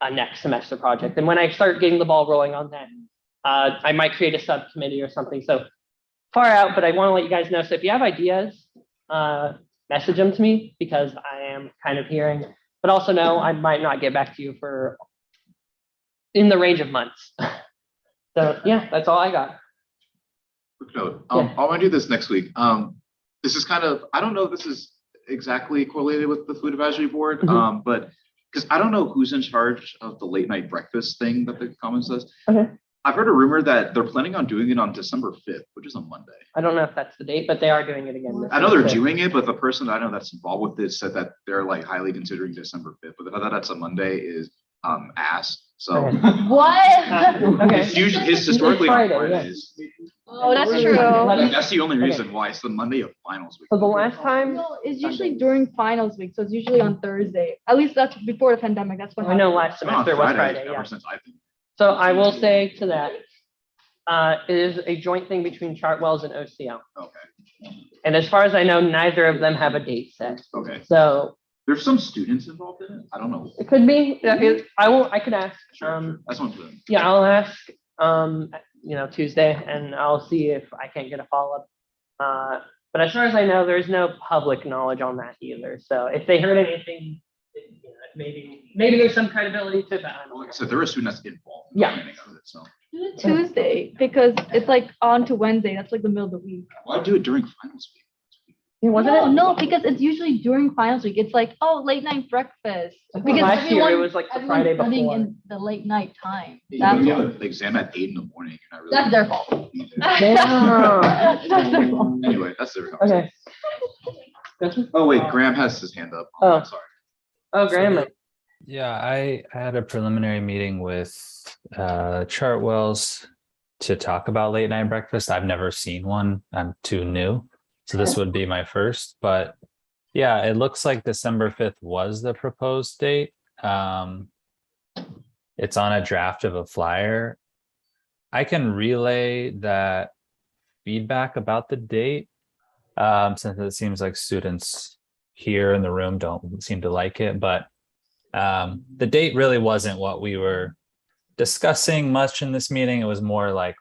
a next semester project. And when I start getting the ball rolling on that, I might create a subcommittee or something. So far out, but I want to let you guys know. So if you have ideas, message them to me, because I am kind of hearing, but also know I might not get back to you for in the range of months. So yeah, that's all I got. Quick note. I want to do this next week. This is kind of, I don't know if this is exactly correlated with the Food Advisory Board, but because I don't know who's in charge of the late night breakfast thing that the Commons does. Okay. I've heard a rumor that they're planning on doing it on December 5th, which is a Monday. I don't know if that's the date, but they are doing it again. I know they're doing it, but the person I know that's involved with it said that they're like highly considering December 5th, but the fact that that's a Monday is ass. So What? Okay. it's usually historically on Friday, Fridays. Oh, that's true. Like, that's the only reason why it's the Monday of finals week. So the last time, No, it's usually during finals week, so it's usually on Thursday. At least that's before the pandemic. That's when I know happened. last It's been on semester was Fridays Friday, ever yeah. since I've been. So I will say to that, it is a joint thing between Chartwell's and OCL. Okay. And as far as I know, neither of them have a date set. Okay. So There's some students involved in it. I don't know. it could be, I could ask. That's one for them. Yeah, I'll ask, Tuesday, and I'll see if I can get a follow-up. But as far as I know, there's no public knowledge on that either. So if they heard anything, maybe there's some credibility to that. Like I said, there are students involved. In Yeah. the planning of it, so Tuesday, because it's like on to Wednesday. That's like the middle of the week. why do it during finals week? No, because it's usually during finals week. It's like, oh, late night breakfast. Because Last year, it everyone- was like the everyone's Friday studying before. in the late night time. Yeah, That's you have all. an exam at 8 in the morning. You're not really. That's their fault. Yeah. That's their fault. Anyway, that's their conversation. Okay. Oh wait, Graham has his hand up. Oh. Sorry. Oh, Graham. Yeah, I had a preliminary meeting with Chartwell's to talk about late night breakfast. I've never seen one. I'm too new. So this would be my first, but yeah, it looks like December 5th was the proposed date. It's on a draft of a flyer. I can relay that feedback about the date, since it seems like students here in the room don't seem to like it, but the date really wasn't what we were discussing much in this meeting. It was more like,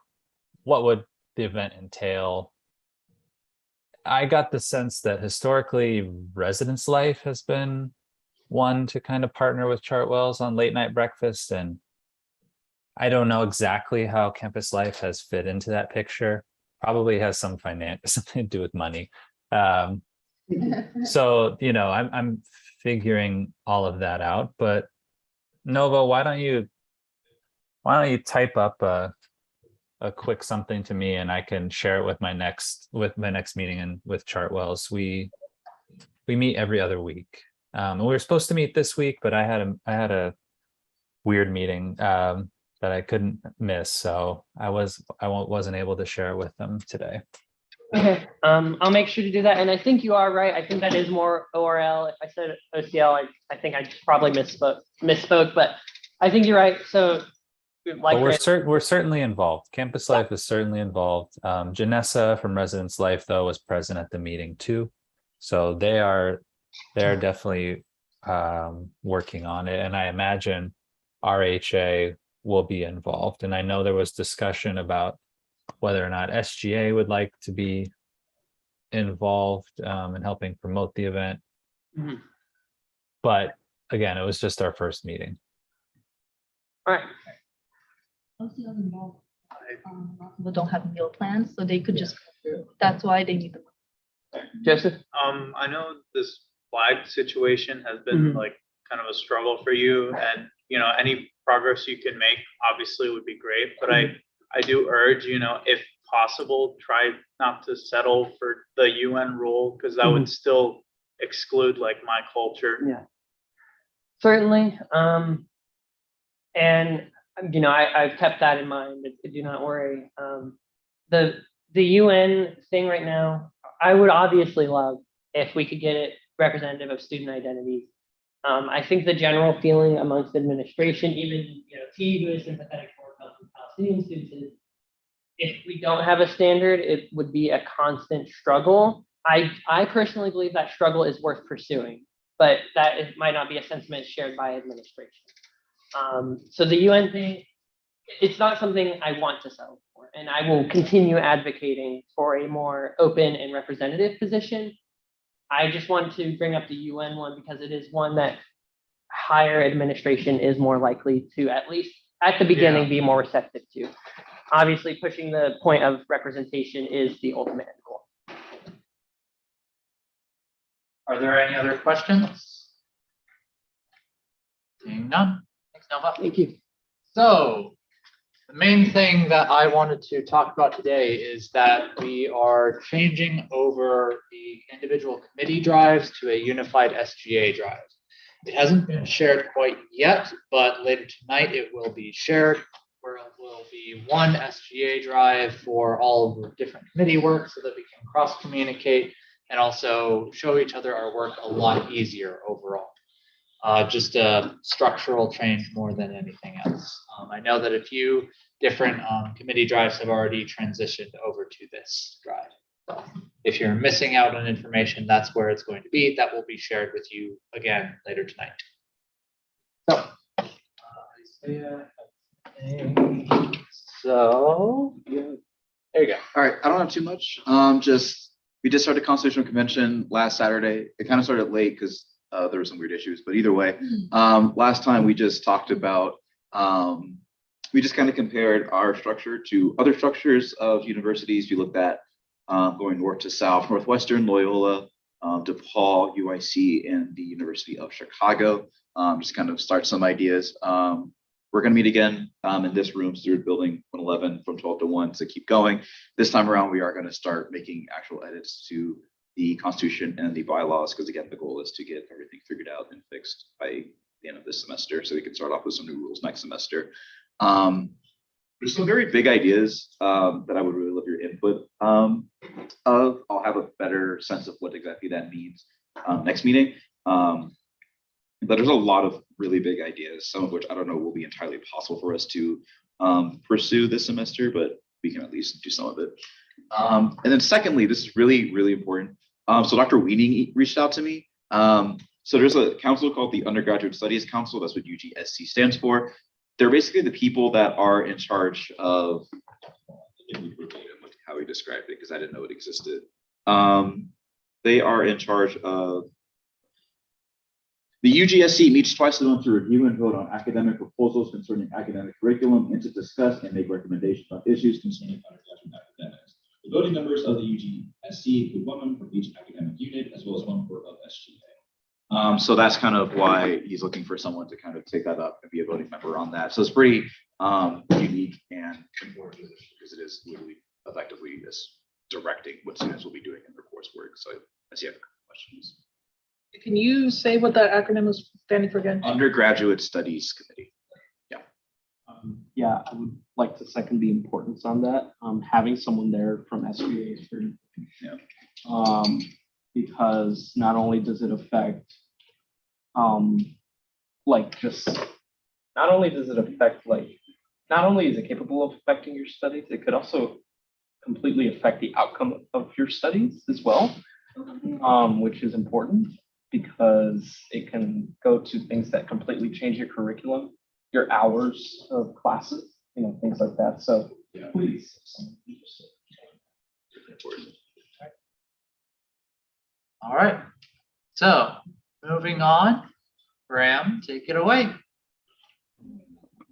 what would the event entail? I got the sense that historically Residence Life has been one to kind of partner with Chartwell's on late night breakfast. And I don't know exactly how Campus Life has fit into that picture. Probably has some something to do with money. So, you know, I'm figuring all of that out, but Nova, why don't you type up a quick something to me and I can share it with my next meeting and with Chartwell's. We meet every other week. And we were supposed to meet this week, but I had a weird meeting that I couldn't miss, so I wasn't able to share it with them today. Okay, I'll make sure to do that. And I think you are right. I think that is more ORL. If I said OCL, I think I probably misspoke, but I think you're right. So like we're certainly involved. Campus Life is certainly involved. Janessa from Residence Life, though, was present at the meeting too. So they're definitely working on it. And I imagine RHA will be involved. And I know there was discussion about whether or not SGA would like to be involved in helping promote the event. Mhm. But again, it was just our first meeting. All right. OCL's involved. People don't have meal plans, so they could just, that's why they need the. Joseph? I know this flag situation has been like kind of a struggle for you, and any progress you can make obviously would be great, but I do urge, if possible, try not to settle for the UN rule, because that would still exclude like my culture. Yeah. Certainly. And I've kept that in mind. Do not worry. The UN thing right now, I would obviously love if we could get it representative of student identities. I think the general feeling amongst administration, even T, who is sympathetic for Palestinian students, is if we don't have a standard, it would be a constant struggle. I personally believe that struggle is worth pursuing, but might not be a sentiment shared by administration. So the UN thing, it's not something I want to settle for, and I will continue advocating for a more open and representative position. I just want to bring up the UN one because it is one that higher administration is more likely to, at least at the beginning, be more receptive to. Obviously, pushing the point of representation is the ultimate end goal. Are there any other questions? Seeing none. Thanks, Nova. Thank you. So the main thing that I wanted to talk about today is that we are changing over the individual committee drives to a unified SGA drive. It hasn't been shared quite yet, but later tonight it will be shared, where it will be one SGA drive for all of the different committee work so that we can cross-communicate and also show each other our work a lot easier overall. Just a structural change more than anything else. I know that a few different committee drives have already transitioned over to this drive. So if you're missing out on information, that's where it's going to be. That will be shared with you again later tonight. So, there you go. All right, I don't have too much. We just started Constitutional Convention last Saturday. It kind of started late because there were some weird issues, but either way, last time we just talked about, we just kind of compared our structure to other structures of universities. We looked at going north to south, Northwestern, Loyola, DePaul, UIC, and the University of Chicago. Just kind of start some ideas. We're going to meet again in this room, Stewart Building 111 from 12 to 1 to keep going. This time around, we are going to start making actual edits to the Constitution and the bylaws, because again, the goal is to get everything figured out and fixed by the end of this semester, so we can start off with some new rules next semester. There's some very big ideas that I would really love your input of. I'll have a better sense of what exactly that means next meeting. But there's a lot of really big ideas, some of which I don't know will be entirely possible for us to pursue this semester, but we can at least do some of it. And then secondly, this is really, really important. So Dr. Weening reached out to me. So there's a council called the Undergraduate Studies Council. That's what UGSC stands for. they're basically the people that are in charge of how he described it, because I didn't know it existed. They are in charge of the UGSC meets twice a month to review and vote on academic proposals concerning academic curriculum and to discuss and make recommendations on issues concerning undergraduate academics. The voting members of the UGSC include one member from each academic unit as well as one member of SGA. So that's kind of why he's looking for someone to kind of take that up and be a voting member on that. So it's pretty unique and important position because it is literally effectively just directing what students will be doing in their coursework. So I see you have questions. Can you say what that acronym is standing for again? Undergraduate Studies Committee. Yeah, I would like to second the importance on that. Having someone there from SGA is very important. Because not only does it affect, not only is it capable of affecting your studies, it could also completely affect the outcome of your studies as well, which is important because it can go to things that completely change your curriculum, your hours of classes, things like that. So please. All right. So moving on, Graham, take it away.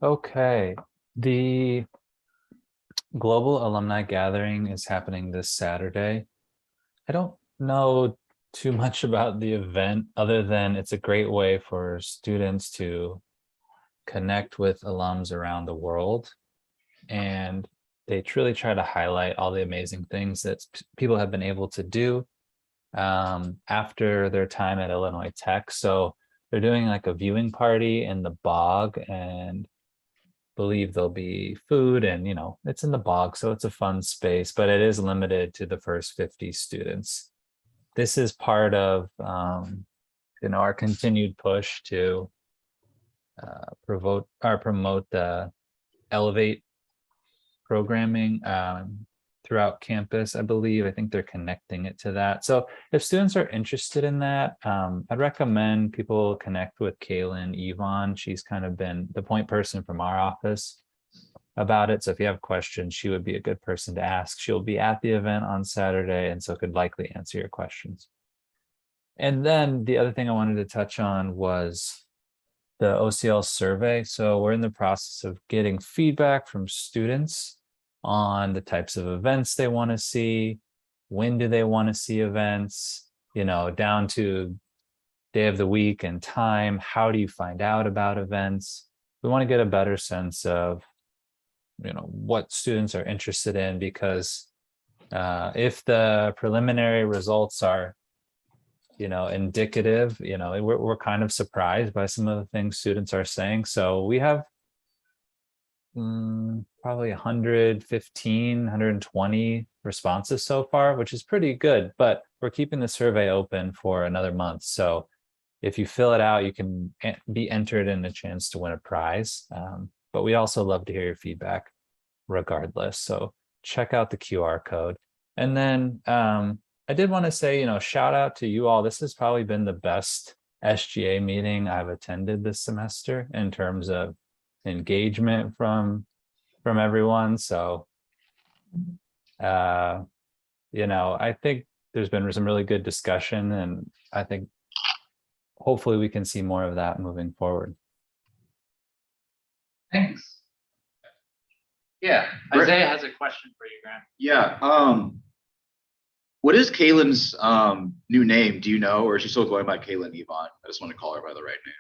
Okay. The Global Alumni Gathering is happening this Saturday. I don't know too much about the event other than it's a great way for students to connect with alums around the world. And they truly try to highlight all the amazing things that people have been able to do after their time at Illinois Tech. So they're doing like a viewing party in the bog, and believe there'll be food, and it's in the bog, so it's a fun space, but it is limited to the first 50 students. This is part of our continued push to promote the Elevate programming throughout campus. I think they're connecting it to that. So if students are interested in that, I'd recommend people connect with Kaylin Yvonne. She's kind of been the point person from our office about it. So if you have questions, she would be a good person to ask. She'll be at the event on Saturday, and so could likely answer your questions. And then the other thing I wanted to touch on was the OCL survey. So we're in the process of getting feedback from students on the types of events they want to see, when do they want to see events, down to day of the week and time. How do you find out about events? We want to get a better sense of what students are interested in, because if the preliminary results are indicative, we're kind of surprised by some of the things students are saying. So we have probably 115, 120 responses so far, which is pretty good, but we're keeping the survey open for another month. So if you fill it out, you can be entered in a chance to win a prize. But we also love to hear your feedback regardless. So check out the QR code. And then I did want to say, shout out to you all. This has probably been the best SGA meeting I've attended this semester in terms of engagement from everyone. So, I think there's been some really good discussion, and I think hopefully we can see more of that moving forward. Thanks. Yeah, Isaiah has a question for you, Graham. Yeah. What is Kaylin's new name? Do you know, or is she still going by Kaylin Yvonne? I just want to call her by the right name.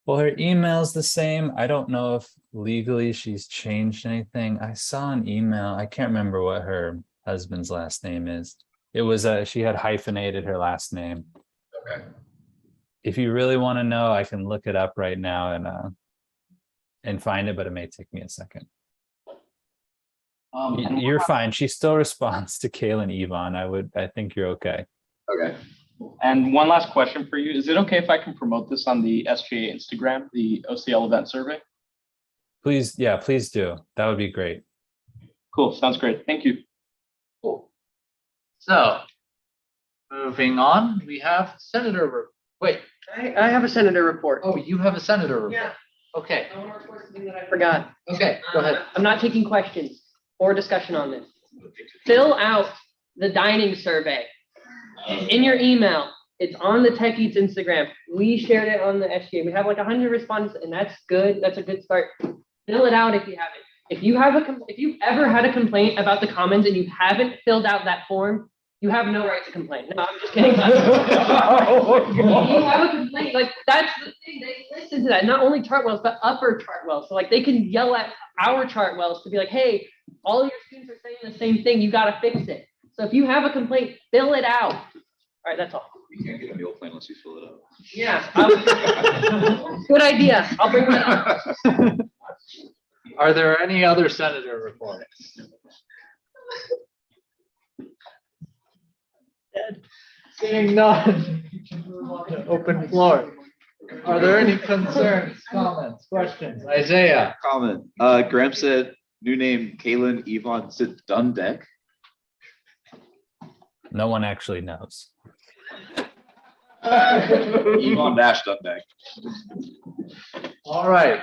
Well, her email's the same. I don't know if legally she's changed anything. I saw an email. I can't remember what her husband's last name is. It was she had hyphenated her last name. Okay. If you really want to know, I can look it up right now and find it, but it may take me a second. You're fine. She still responds to Kaylin Yvonne. I think you're okay. Okay. And one last question for you. Is it okay if I can promote this on the SGA Instagram, the OCL event survey? Please, yeah, please do. That would be great. Cool. Sounds great. Thank you. Cool. So moving on, we have Senator. Wait, I have a senator report. oh, you have a senator report. Yeah. Okay, One more important thing that I forgot. okay, go ahead. I'm not taking questions or discussion on this. Fill out the dining survey. It's in your email. It's on the Tech Eats Instagram. We shared it on the SGA. We have like 100 responses, and that's good. That's a good start. Fill it out if you haven't. If you've ever had a complaint about the Commons and you haven't filled out that form, you have no right to complain. No, I'm just kidding. If you have a complaint, like that's the thing. They listen to that. Not only Chartwells, but upper Chartwells. So like they can yell at our Chartwells to be like, hey, all your students are saying the same thing. You got to fix it. So if you have a complaint, fill it out. All right, that's all. You can't get a meal plan unless you fill it out. Yeah. Good idea. I'll bring that up. Are there any other senator reports? Seeing none, we can move on to open floor. Are there any concerns, comments, questions? Isaiah? Comment. Graham said new name Kaylin Yvonne Sit Dundeck. No one actually knows. Yvonne Dash Dundeck. All right.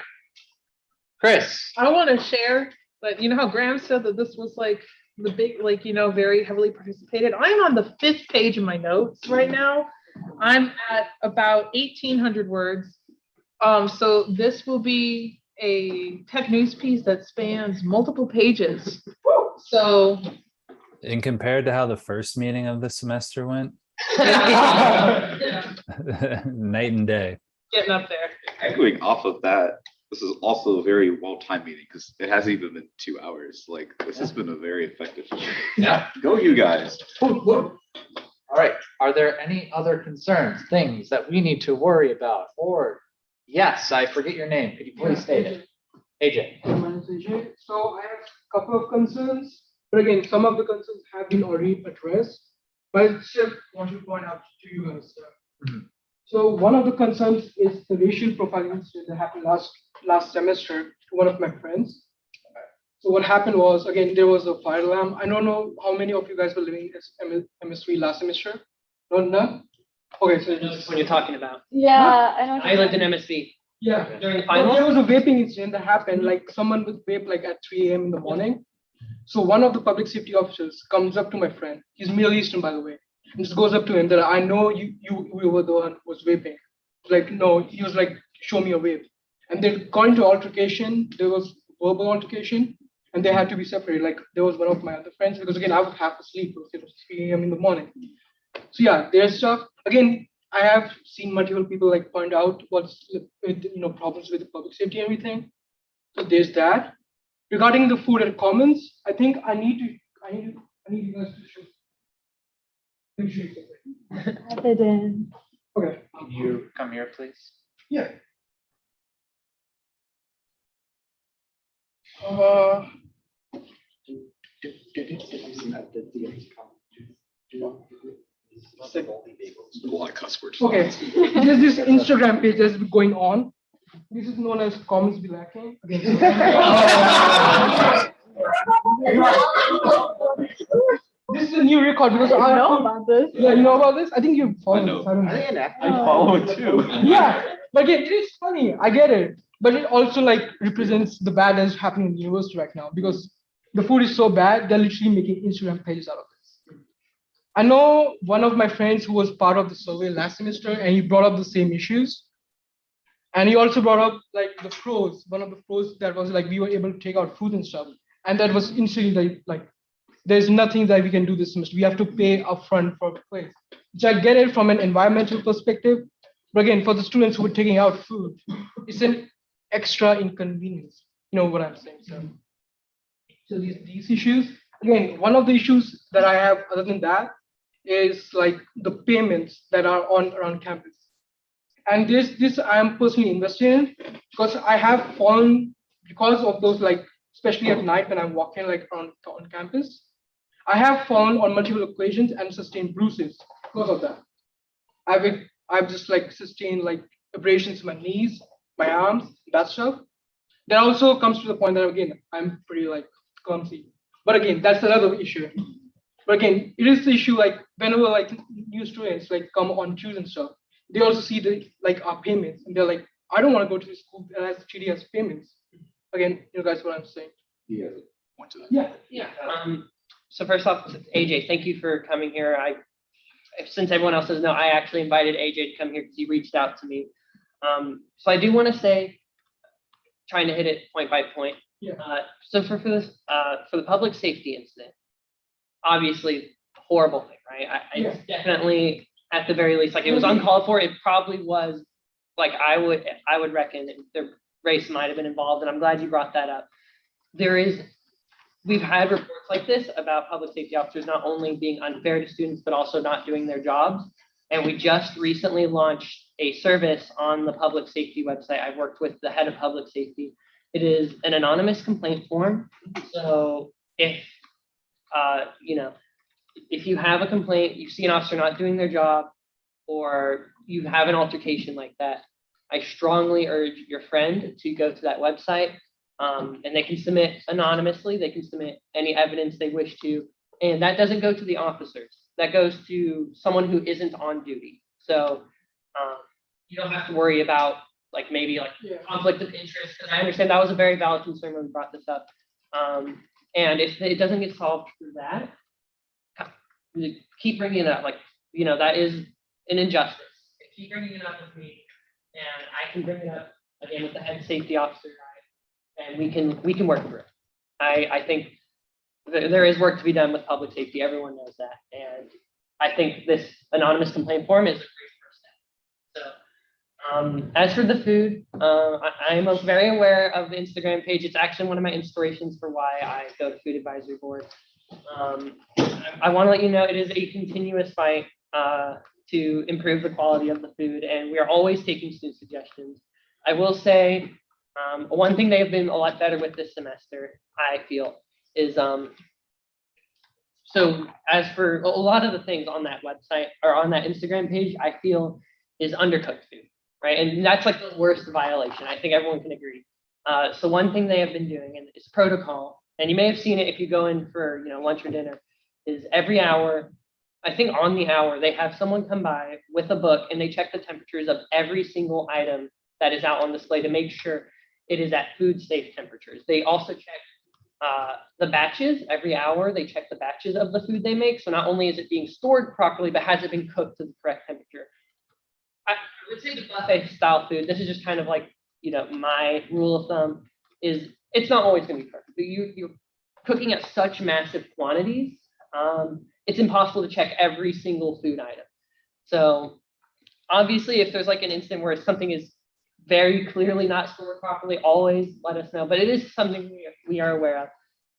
Chris? I want to share, but you know how Graham said that this was like the big, like, you know, very heavily participated. I'm on the 5th page of my notes right now. I'm at about 1,800 words. So this will be a tech news piece that spans multiple pages. So And compared to how the first meeting of the semester went, night and day. getting up there. Echoing off of that, this is also a very well-timed meeting because it hasn't even been 2 hours. Like, this has been a very effective meeting. Yeah. Go you guys. All right. Are there any other concerns, things that we need to worry about? Or, yes, I forget your name. Could you please state it? AJ. My name is AJ. So I have a couple of concerns, but again, some of the concerns have been already addressed. But I still want to point out to you guys. So one of the concerns is the racial profiling incident that happened last semester to one of my friends. So what happened was, again, there was a fire alarm. I don't know how many of you guys were living in MS3 last semester. None? Okay, so That's what you're talking about. Yeah, I know. I lived in MSC yeah. during the But finals. there was a vaping incident that happened, like someone would vape like at 3 a.m. in the morning. So one of the public safety officers comes up to my friend. He's Middle Eastern, by the way, and just goes up to him that I know you were the one who was vaping. Like, no, he was like, show me a vape. And then going to altercation, there was verbal altercation, and they had to be separated. Like, there was one of my other friends, because again, I was half asleep. It was 3 a.m. in the morning. So yeah, there's stuff. Again, I have seen multiple people like point out what's problems with the public safety and everything. So there's that. Regarding the food at Commons, I think I need you guys to show. Okay. Can you come here, please? Yeah. A lot of cuss words. Okay. There's this Instagram page that's going on. This is known as Commons Be Lacking. This is a new record because I know about this. Yeah, you know about this? I think you follow this. I don't know. I follow it too. Yeah, but again, it is funny. I get it, but it also like represents the bad that's happening in the university right now because the food is so bad. They're literally making Instagram pages out of this. I know one of my friends who was part of the survey last semester, and he brought up the same issues. And he also brought up like the pros. One of the pros that was like we were able to take out food and stuff, and that was instantly like there's nothing that we can do this semester. We have to pay upfront for the place. Which I get it from an environmental perspective, but again, for the students who are taking out food, it's an extra inconvenience. You know what I'm saying? So these issues. Again, one of the issues that I have other than that is like the payments that are on around campus. And this I am personally invested in because I have fallen because of those, like especially at night when I'm walking like on campus, I have fallen on multiple occasions and sustained bruises because of that. I've just like sustained like abrasions in my knees, my arms, that stuff. That also comes to the point that again I'm pretty like clumsy. But again, that's another issue. But again, it is the issue like whenever like new students like come on queues and stuff, they also see the like our payments and they're like, I don't want to go to the school that has TDS payments. Again, you guys, what I'm saying. He has a point to that. Yeah. So first off, AJ, thank you for coming here. Since everyone else doesn't know, I actually invited AJ to come here because he reached out to me. So I do want to say, trying to hit it point by point. Yeah. So for the public safety incident, obviously horrible thing, right? It's definitely at the very least, like it was uncalled for. It probably was, like I would reckon the race might have been involved, and I'm glad you brought that up. We've had reports like this about public safety officers not only being unfair to students, but also not doing their jobs. And we just recently launched a service on the public safety website. I've worked with the head of public safety. It is an anonymous complaint form. So if if you have a complaint, you see an officer not doing their job, or you have an altercation like that, I strongly urge your friend to go to that website. And they can submit anonymously. They can submit any evidence they wish to. And that doesn't go to the officers. That goes to someone who isn't on duty. So you don't have to worry about maybe conflict of interest. Because I understand that was a very valid concern when we brought this up. And if it doesn't get solved through that, keep bringing it up. That is an injustice. Keep bringing it up with me. And I can bring it up again with the head safety officer. And we can work through it. I think there is work to be done with public safety. Everyone knows that. And I think this anonymous complaint form is a great first step. So as for the food, I am very aware of the Instagram page. It's actually one of my inspirations for why I go to Food Advisory Board. I want to let you know it is a continuous fight to improve the quality of the food. And we are always taking student suggestions. I will say, one thing they have been a lot better with this semester, I feel, is so as for a lot of the things on that website or on that Instagram page, I feel is undercooked food, right? And that's like the worst violation. I think everyone can agree. So one thing they have been doing, and it's protocol, and you may have seen it if you go in for lunch or dinner, is every hour, I think on the hour, they have someone come by with a book and they check the temperatures of every single item that is out on display to make sure it is at food safe temperatures. They also check the batches every hour. They check the batches of the food they make. So not only is it being stored properly, but has it been cooked to the correct temperature? I would say the buffet style food, this is just kind of like, my rule of thumb is it's not always going to be perfect. But you're cooking at such massive quantities. It's impossible to check every single food item. So obviously if there's like an instant where something is very clearly not stored properly, always let us know. But it is something we are aware of.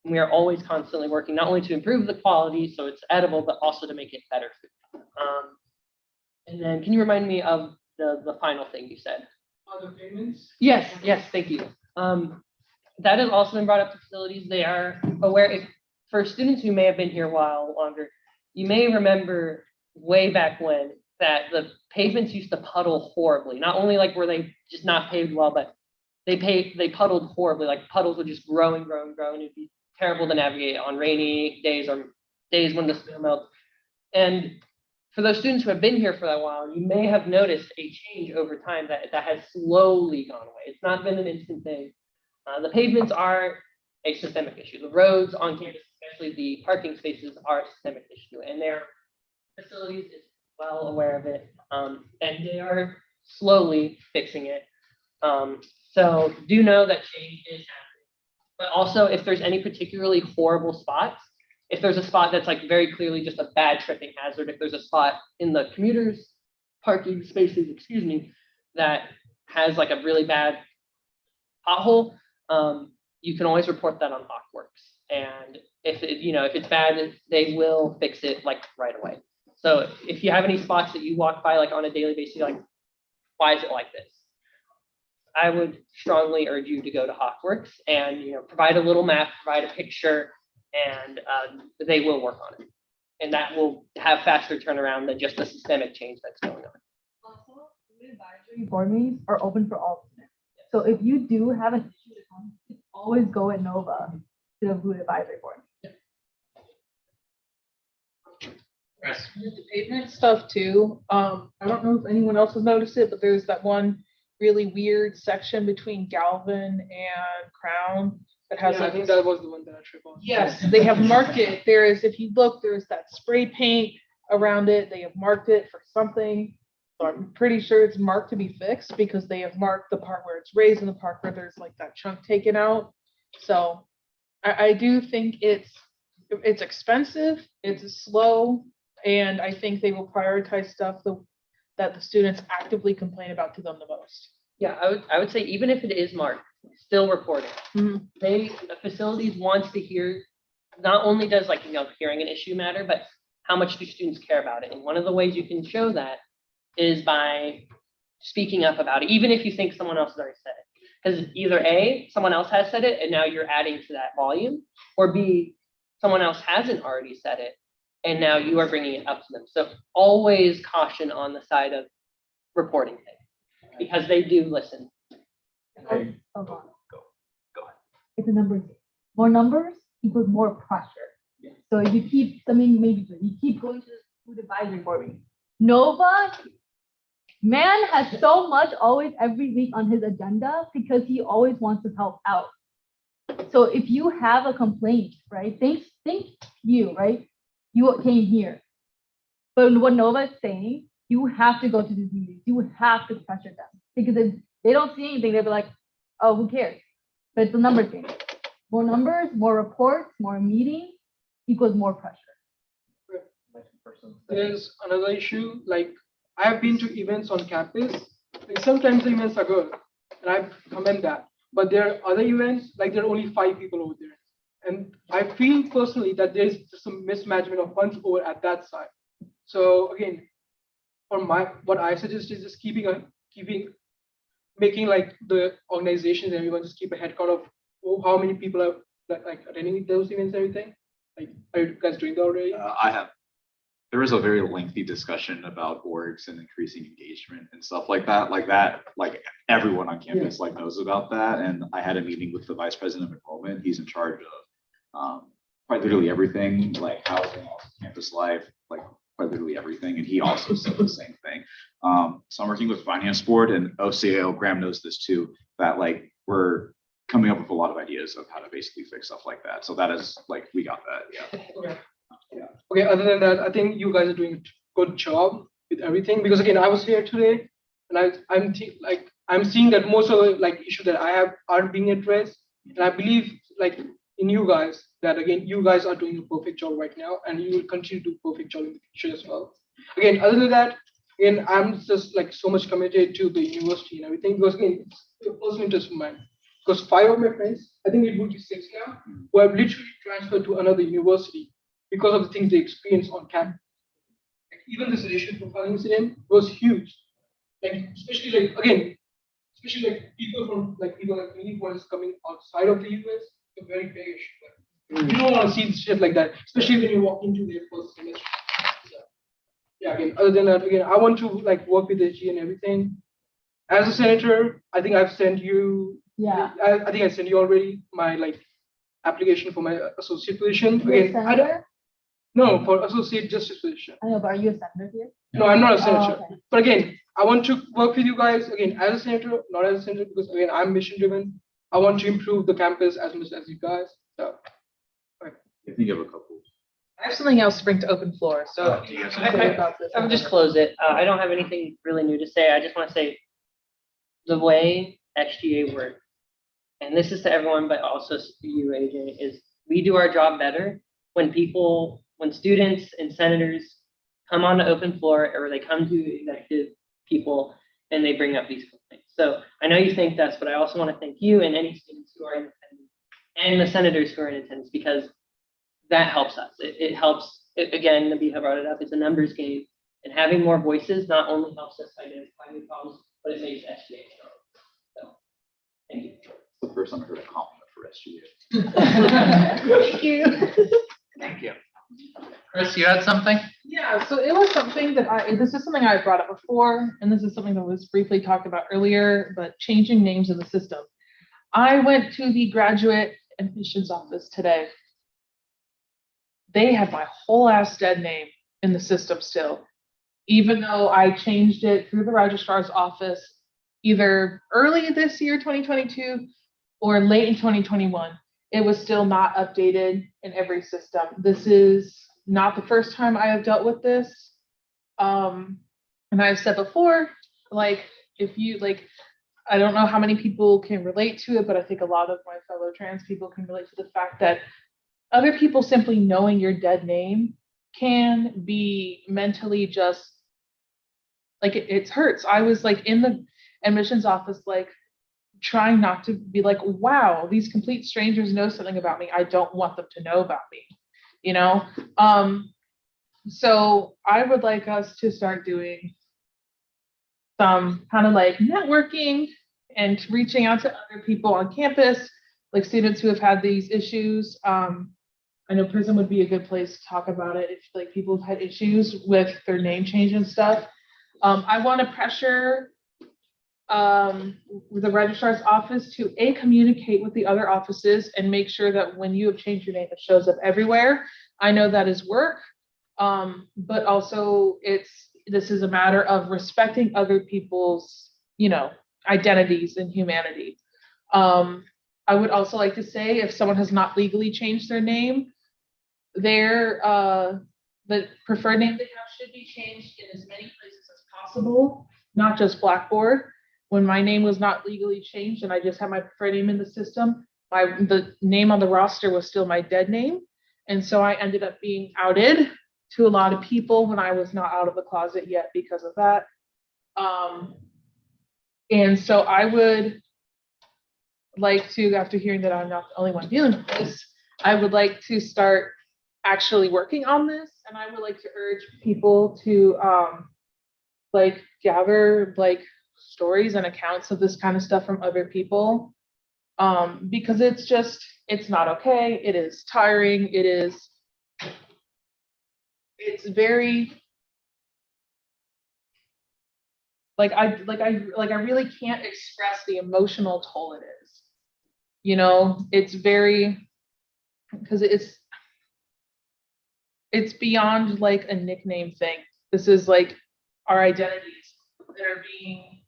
And we are always constantly working not only to improve the quality so it's edible, but also to make it better food. And then can you remind me of the final thing you said? Other payments? Yes, thank you. That has also been brought up to facilities. They are aware, for students who may have been here a while longer, you may remember way back when that the pavements used to puddle horribly. Not only were they just not paved well, but they puddled horribly. Like puddles would just grow and grow and grow, and it'd be terrible to navigate on rainy days or days when the snow melts. And for those students who have been here for a while, you may have noticed a change over time that has slowly gone away. It's not been an instant thing. The pavements are a systemic issue. The roads on campus, especially the parking spaces, are a systemic issue, and their facilities is well aware of it, and they are slowly fixing it. So do know that change is happening. But also, if there's any particularly horrible spots, if there's a spot that's very clearly just a bad tripping hazard, if there's a spot in the commuters' parking spaces, that has a really bad pothole, you can always report that on Hawkworks. And if it's bad, they will fix it right away. So if you have any spots that you walk by on a daily basis, you're like, why is it like this? I would strongly urge you to go to Hawkworks and provide a little map, provide a picture, and they will work on it. And that will have faster turnaround than just the systemic change that's going on. Also, food advisory board meetings are open for all students. So if you do have an issue to come, you can always go at Nova to the food advisory board. The pavement stuff too. I don't know if anyone else has noticed it, but there's that one really weird section between Galvin and Crown that has Yeah, I like think that was the one that I tripped on. yes, they have marked it. There is, if you look, there's that spray paint around it. They have marked it for something. So I'm pretty sure it's marked to be fixed because they have marked the part where it's raised and the part where there's like that chunk taken out. So I do think it's expensive, it's slow, and I think they will prioritize stuff that the students actively complain about to them the most. Yeah, I would say even if it is marked, still report it. Mhm. The facilities wants to hear, not only does like, hearing an issue matter, but how much do students care about it? And one of the ways you can show that is by speaking up about it, even if you think someone else has already said it. Because either A, someone else has said it and now you're adding to that volume, or B, someone else hasn't already said it and now you are bringing it up to them. So always caution on the side of reporting things because they do listen. Hold on. Go ahead. It's a numbers game. More numbers equals more pressure. So if you keep something, maybe you keep going to the food advisory board meeting. Nova, man has so much always every week on his agenda because he always wants to help out. So if you have a complaint, right? Think you, right? You came here. But what Nova is saying, you have to go to these meetings. You have to pressure them because if they don't see anything, they'll be like, oh, who cares? But it's a numbers game. More numbers, more reports, more meetings equals more pressure. There's another issue, like I have been to events on campus, like sometimes the events are good, and I commend that. But there are other events, like there are only 5 people over there. And I feel personally that there's some mismanagement of funds over at that side. So again, what I suggest is just making like the organizations, everyone just keep a head count of how many people are like attending those events, and everything. Like, are you guys doing that already? I have. There was a very lengthy discussion about orgs and increasing engagement and stuff like that. Like everyone on campus like knows about that. And I had a meeting with the vice president of enrollment. He's in charge of quite literally everything, like housing, campus life, like quite literally everything. And he also said the same thing. So I'm working with finance board, and OCAO, Graham knows this too, that like we're coming up with a lot of ideas of how to basically fix stuff like that. So that is like, we got that, yeah. Okay. Yeah. Okay, other than that, I think you guys are doing a good job with everything, because again, I was here today and I'm seeing that most of the like issues that I have are being addressed. And I believe like in you guys that again, you guys are doing a perfect job right now, and you will continue to do a perfect job in the future as well. Again, other than that, again, I'm just like so much committed to the university and everything, because again, it's a personal interest of mine. Because 5 of my friends, I think it would be 6 now, who have literally transferred to another university because of the things they experience on campus. Like, even this racial profiling incident was huge. Like especially like people like me who is coming outside of the US, it's a very big issue. Like, you don't want to see shit like that, especially when you walk into their first semester. So, yeah, again, other than that, again, I want to like work with SG and everything. As a senator, I think I've sent you. Yeah. I think I sent you already my like application for my associate position. You're a Again, senator? No, for associate justice position. I know, but are you a senator here? No, I'm not a senator. Oh, okay. But again, I want to work with you guys again as a senator, not as a senator, because again, I'm mission driven. I want to improve the campus as much as you guys. So, okay. I think you have a couple. I have something else to bring to open floor, so. I would just close it. I don't have anything really new to say. I just want to say the way SGA works, and this is to everyone, but also to you, AJ, is we do our job better when students and senators come on the open floor, or they come to executive people and they bring up these complaints. So I know you think this, but I also want to thank you and any students who are in attendance and the senators who are in attendance, because that helps us. It helps, again, Nabiha brought it up, it's a numbers game, and having more voices not only helps us identify new problems, but it makes SGA strong. So, thank you. It's the first time I heard a compliment for SGA. Thank you. Thank you. Chris, you had something? Yeah, so it was something that this is something I brought up before, and this is something that was briefly talked about earlier, but changing names in the system. I went to the graduate admissions office today. They have my whole ass dead name in the system still, even though I changed it through the registrar's office either early this year, 2022, or late in 2021. It was still not updated in every system. This is not the first time I have dealt with this. And I've said before, like, if you like, I don't know how many people can relate to it, but I think a lot of my fellow trans people can relate to the fact that other people simply knowing your dead name can be mentally just like it hurts. I was like in the admissions office, like trying not to be like, wow, these complete strangers know something about me. I don't want them to know about me, you know? So I would like us to start doing some kind of like networking and reaching out to other people on campus, like students who have had these issues. I know prison would be a good place to talk about it if like people have had issues with their name change and stuff. I want to pressure the registrar's office to communicate with the other offices and make sure that when you have changed your name, it shows up everywhere. I know that is work, but also this is a matter of respecting other people's, you know, identities and humanity. I would also like to say if someone has not legally changed their name, the preferred name they have should be changed in as many places as possible, not just Blackboard. When my name was not legally changed and I just had my preferred name in the system, the name on the roster was still my dead name. And so I ended up being outed to a lot of people when I was not out of the closet yet because of that. And so I would like to, after hearing that I'm not the only one dealing with this, I would like to start actually working on this. And I would like to urge people to like gather like stories and accounts of this kind of stuff from other people, because it's not okay. It is tiring. It's very I really can't express the emotional toll it is. You know, it's very, because it's beyond like a nickname thing. This is like our identities that are being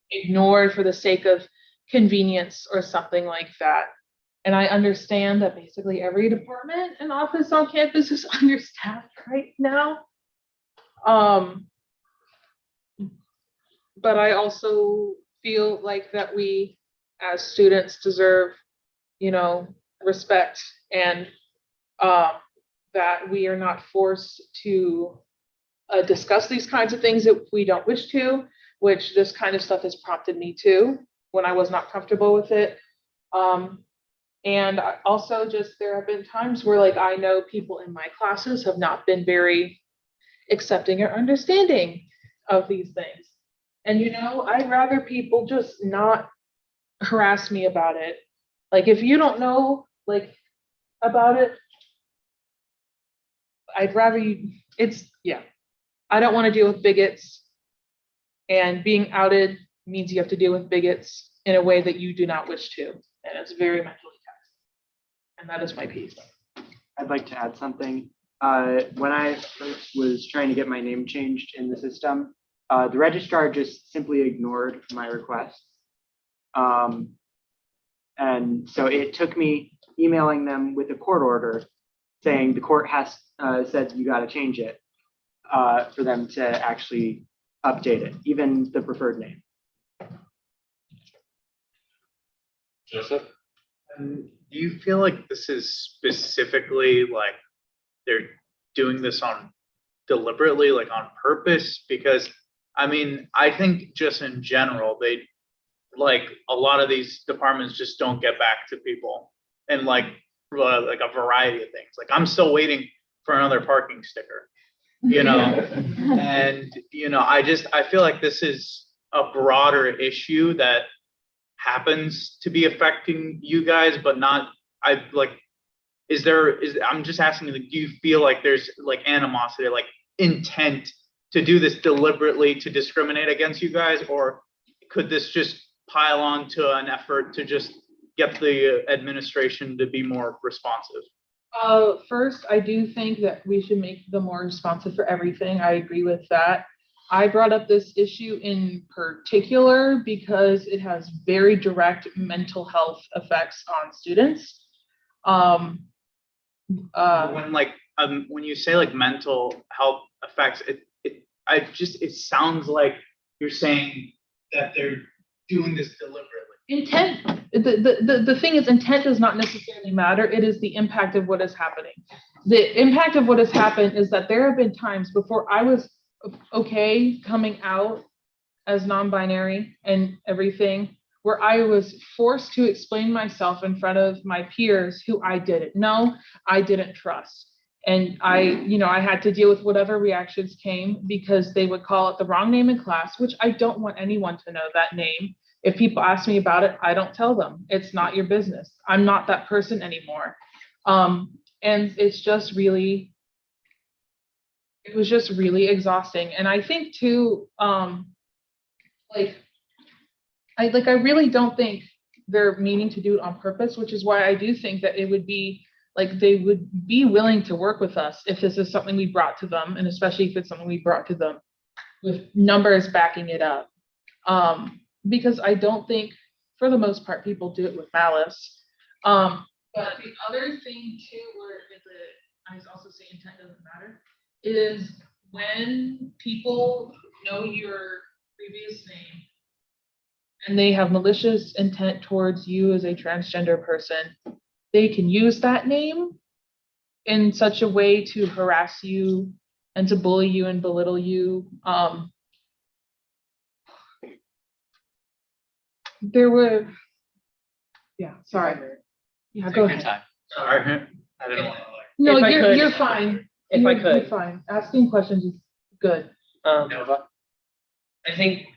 ignored for the sake of convenience or something like that. And I understand that basically every department and office on campus is understaffed right now. But I also feel like that we as students deserve, you know, respect, and that we are not forced to discuss these kinds of things if we don't wish to, which this kind of stuff has prompted me to when I was not comfortable with it. And also just there have been times where like I know people in my classes have not been very accepting or understanding of these things. And, you know, I'd rather people just not harass me about it. Like, if you don't know, like, about it, I'd rather you, I don't want to deal with bigots. And being outed means you have to deal with bigots in a way that you do not wish to. And it's very mentally taxing. And that is my piece. I'd like to add something. When I first was trying to get my name changed in the system, the registrar just simply ignored my request. And so it took me emailing them with a court order saying the court has said you got to change it for them to actually update it, even the preferred name. Joseph? Do you feel like this is specifically like they're doing this on deliberately, like on purpose? Because I mean, I think just in general, they like a lot of these departments just don't get back to people, and like a variety of things. Like I'm still waiting for another parking sticker, you know, and you know, I feel like this is a broader issue that happens to be affecting you guys, but not. I'm just asking, like, do you feel like there's like animosity, like intent to do this deliberately to discriminate against you guys, or could this just pile on to an effort to just get the administration to be more responsive? First, I do think that we should make them more responsive for everything. I agree with that. I brought up this issue in particular because it has very direct mental health effects on students. When when you say like mental health effects, it sounds like you're saying that they're doing this deliberately. Intent, the thing is, intent does not necessarily matter. It is the impact of what is happening. The impact of what has happened is that there have been times before I was okay coming out as non-binary and everything, where I was forced to explain myself in front of my peers who I didn't know, I didn't trust. And I had to deal with whatever reactions came because they would call it the wrong name in class, which I don't want anyone to know that name. If people ask me about it, I don't tell them. It's not your business. I'm not that person anymore. And it's just really, it was just really exhausting. And I think too, I really don't think they're meaning to do it on purpose, which is why I do think that it would be like they would be willing to work with us if this is something we brought to them, and especially if it's something we brought to them with numbers backing it up. Because I don't think, for the most part, people do it with malice. But the other thing too, where I also say intent doesn't matter, is when people know your previous name and they have malicious intent towards you as a transgender person, they can use that name in such a way to harass you and to bully you and belittle you. There were, sorry. Yeah, Take go your ahead. time. Sorry, I didn't want to No, If I could- you're fine. if I You're could. fine. Asking questions is good. Nova? I think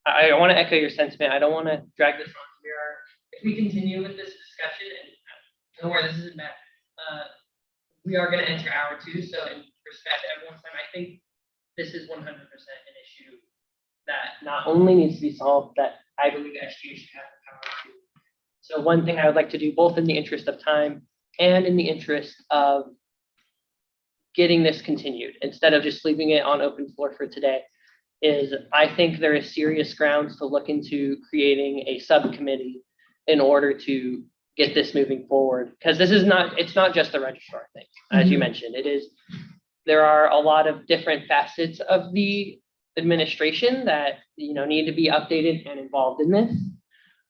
I want to echo your sentiment. I don't want to drag this on here. If we continue with this discussion, and don't worry, this isn't bad. We are going to enter hour 2, so in respect to everyone's time, I think this is 100% an issue that not only needs to be solved, that I believe SGA should have the power to. So one thing I would like to do, both in the interest of time and in the interest of getting this continued, instead of just leaving it on open floor for today, is I think there is serious grounds to look into creating a subcommittee in order to get this moving forward. Because it's not just the registrar thing, as you mentioned. There are a lot of different facets of the administration that need to be updated and involved in this.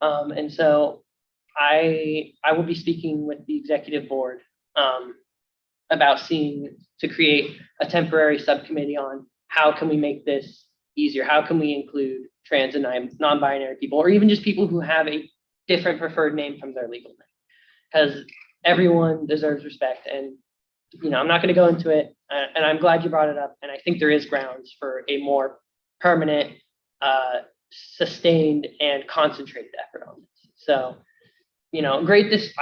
And so I will be speaking with the executive board about seeing to create a temporary subcommittee on how can we make this easier? How can we include trans and non-binary people, or even just people who have a different preferred name from their legal name? Because everyone deserves respect, and I'm not going to go into it. And I'm glad you brought it up. And I think there is grounds for a more permanent, sustained, and concentrated effort on this. So, great. As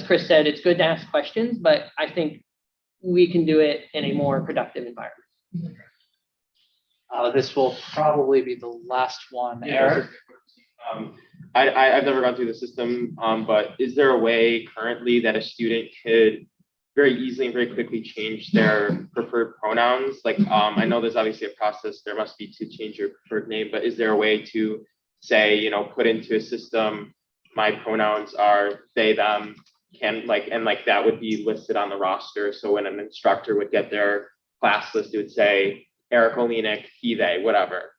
Chris said, it's good to ask questions, but I think we can do it in a more productive environment. This will probably be the last one. Eric? I've never gone through the system, but is there a way currently that a student could very easily and very quickly change their preferred pronouns? Like, I know there's obviously a process there must be to change your preferred name, but is there a way to say, put into a system, my pronouns are they, them, and that would be listed on the roster. So when an instructor would get their class list, it would say Eric Olenek, he, they, whatever.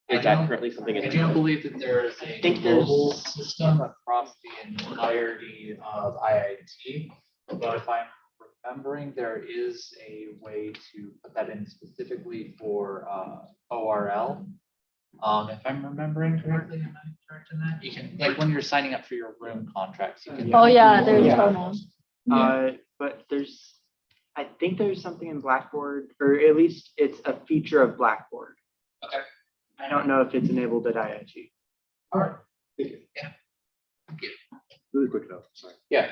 Is that currently something? I don't believe that there is a global system across the entirety of IIT, but if I'm remembering, there is a way to put that in specifically for ORL. If I'm remembering correctly, am I correct in that? You can, like when you're signing up for your room contracts, you can. Oh, yeah, there's pronouns. But I think there's something in Blackboard, or at least it's a feature of Blackboard. Okay. I don't know if it's enabled at IIT. All right. Thank you. Yeah. Thank you. Really quick though, sorry. Yeah.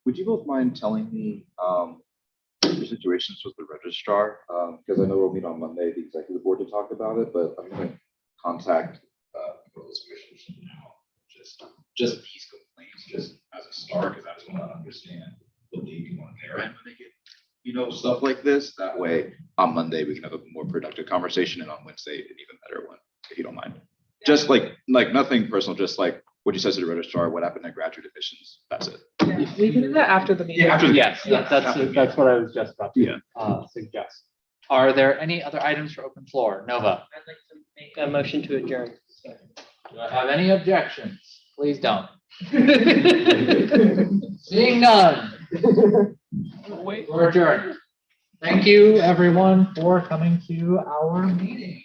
Would you both mind telling me your situations with the registrar? Because I know we'll meet on Monday, the executive board, to talk about it, but I'm gonna contact those commissioners now. Just these complaints, just as a start, because I just want to understand what they do on their end when they get stuff like this. That way, on Monday, we can have a more productive conversation, and on Wednesday, an even better one, if you don't mind. Just like nothing personal, just like what you said to the registrar, what happened at graduate admissions. That's it. We can do that after the meeting. Yeah, after the Yes, meeting. that's what I was just about Yeah. to suggest. Are there any other items for open floor? Nova, I'd like to make a motion to adjourn. do I have any objections? Please don't. Seeing none. We're adjourned. Thank you, everyone, for coming to our meeting.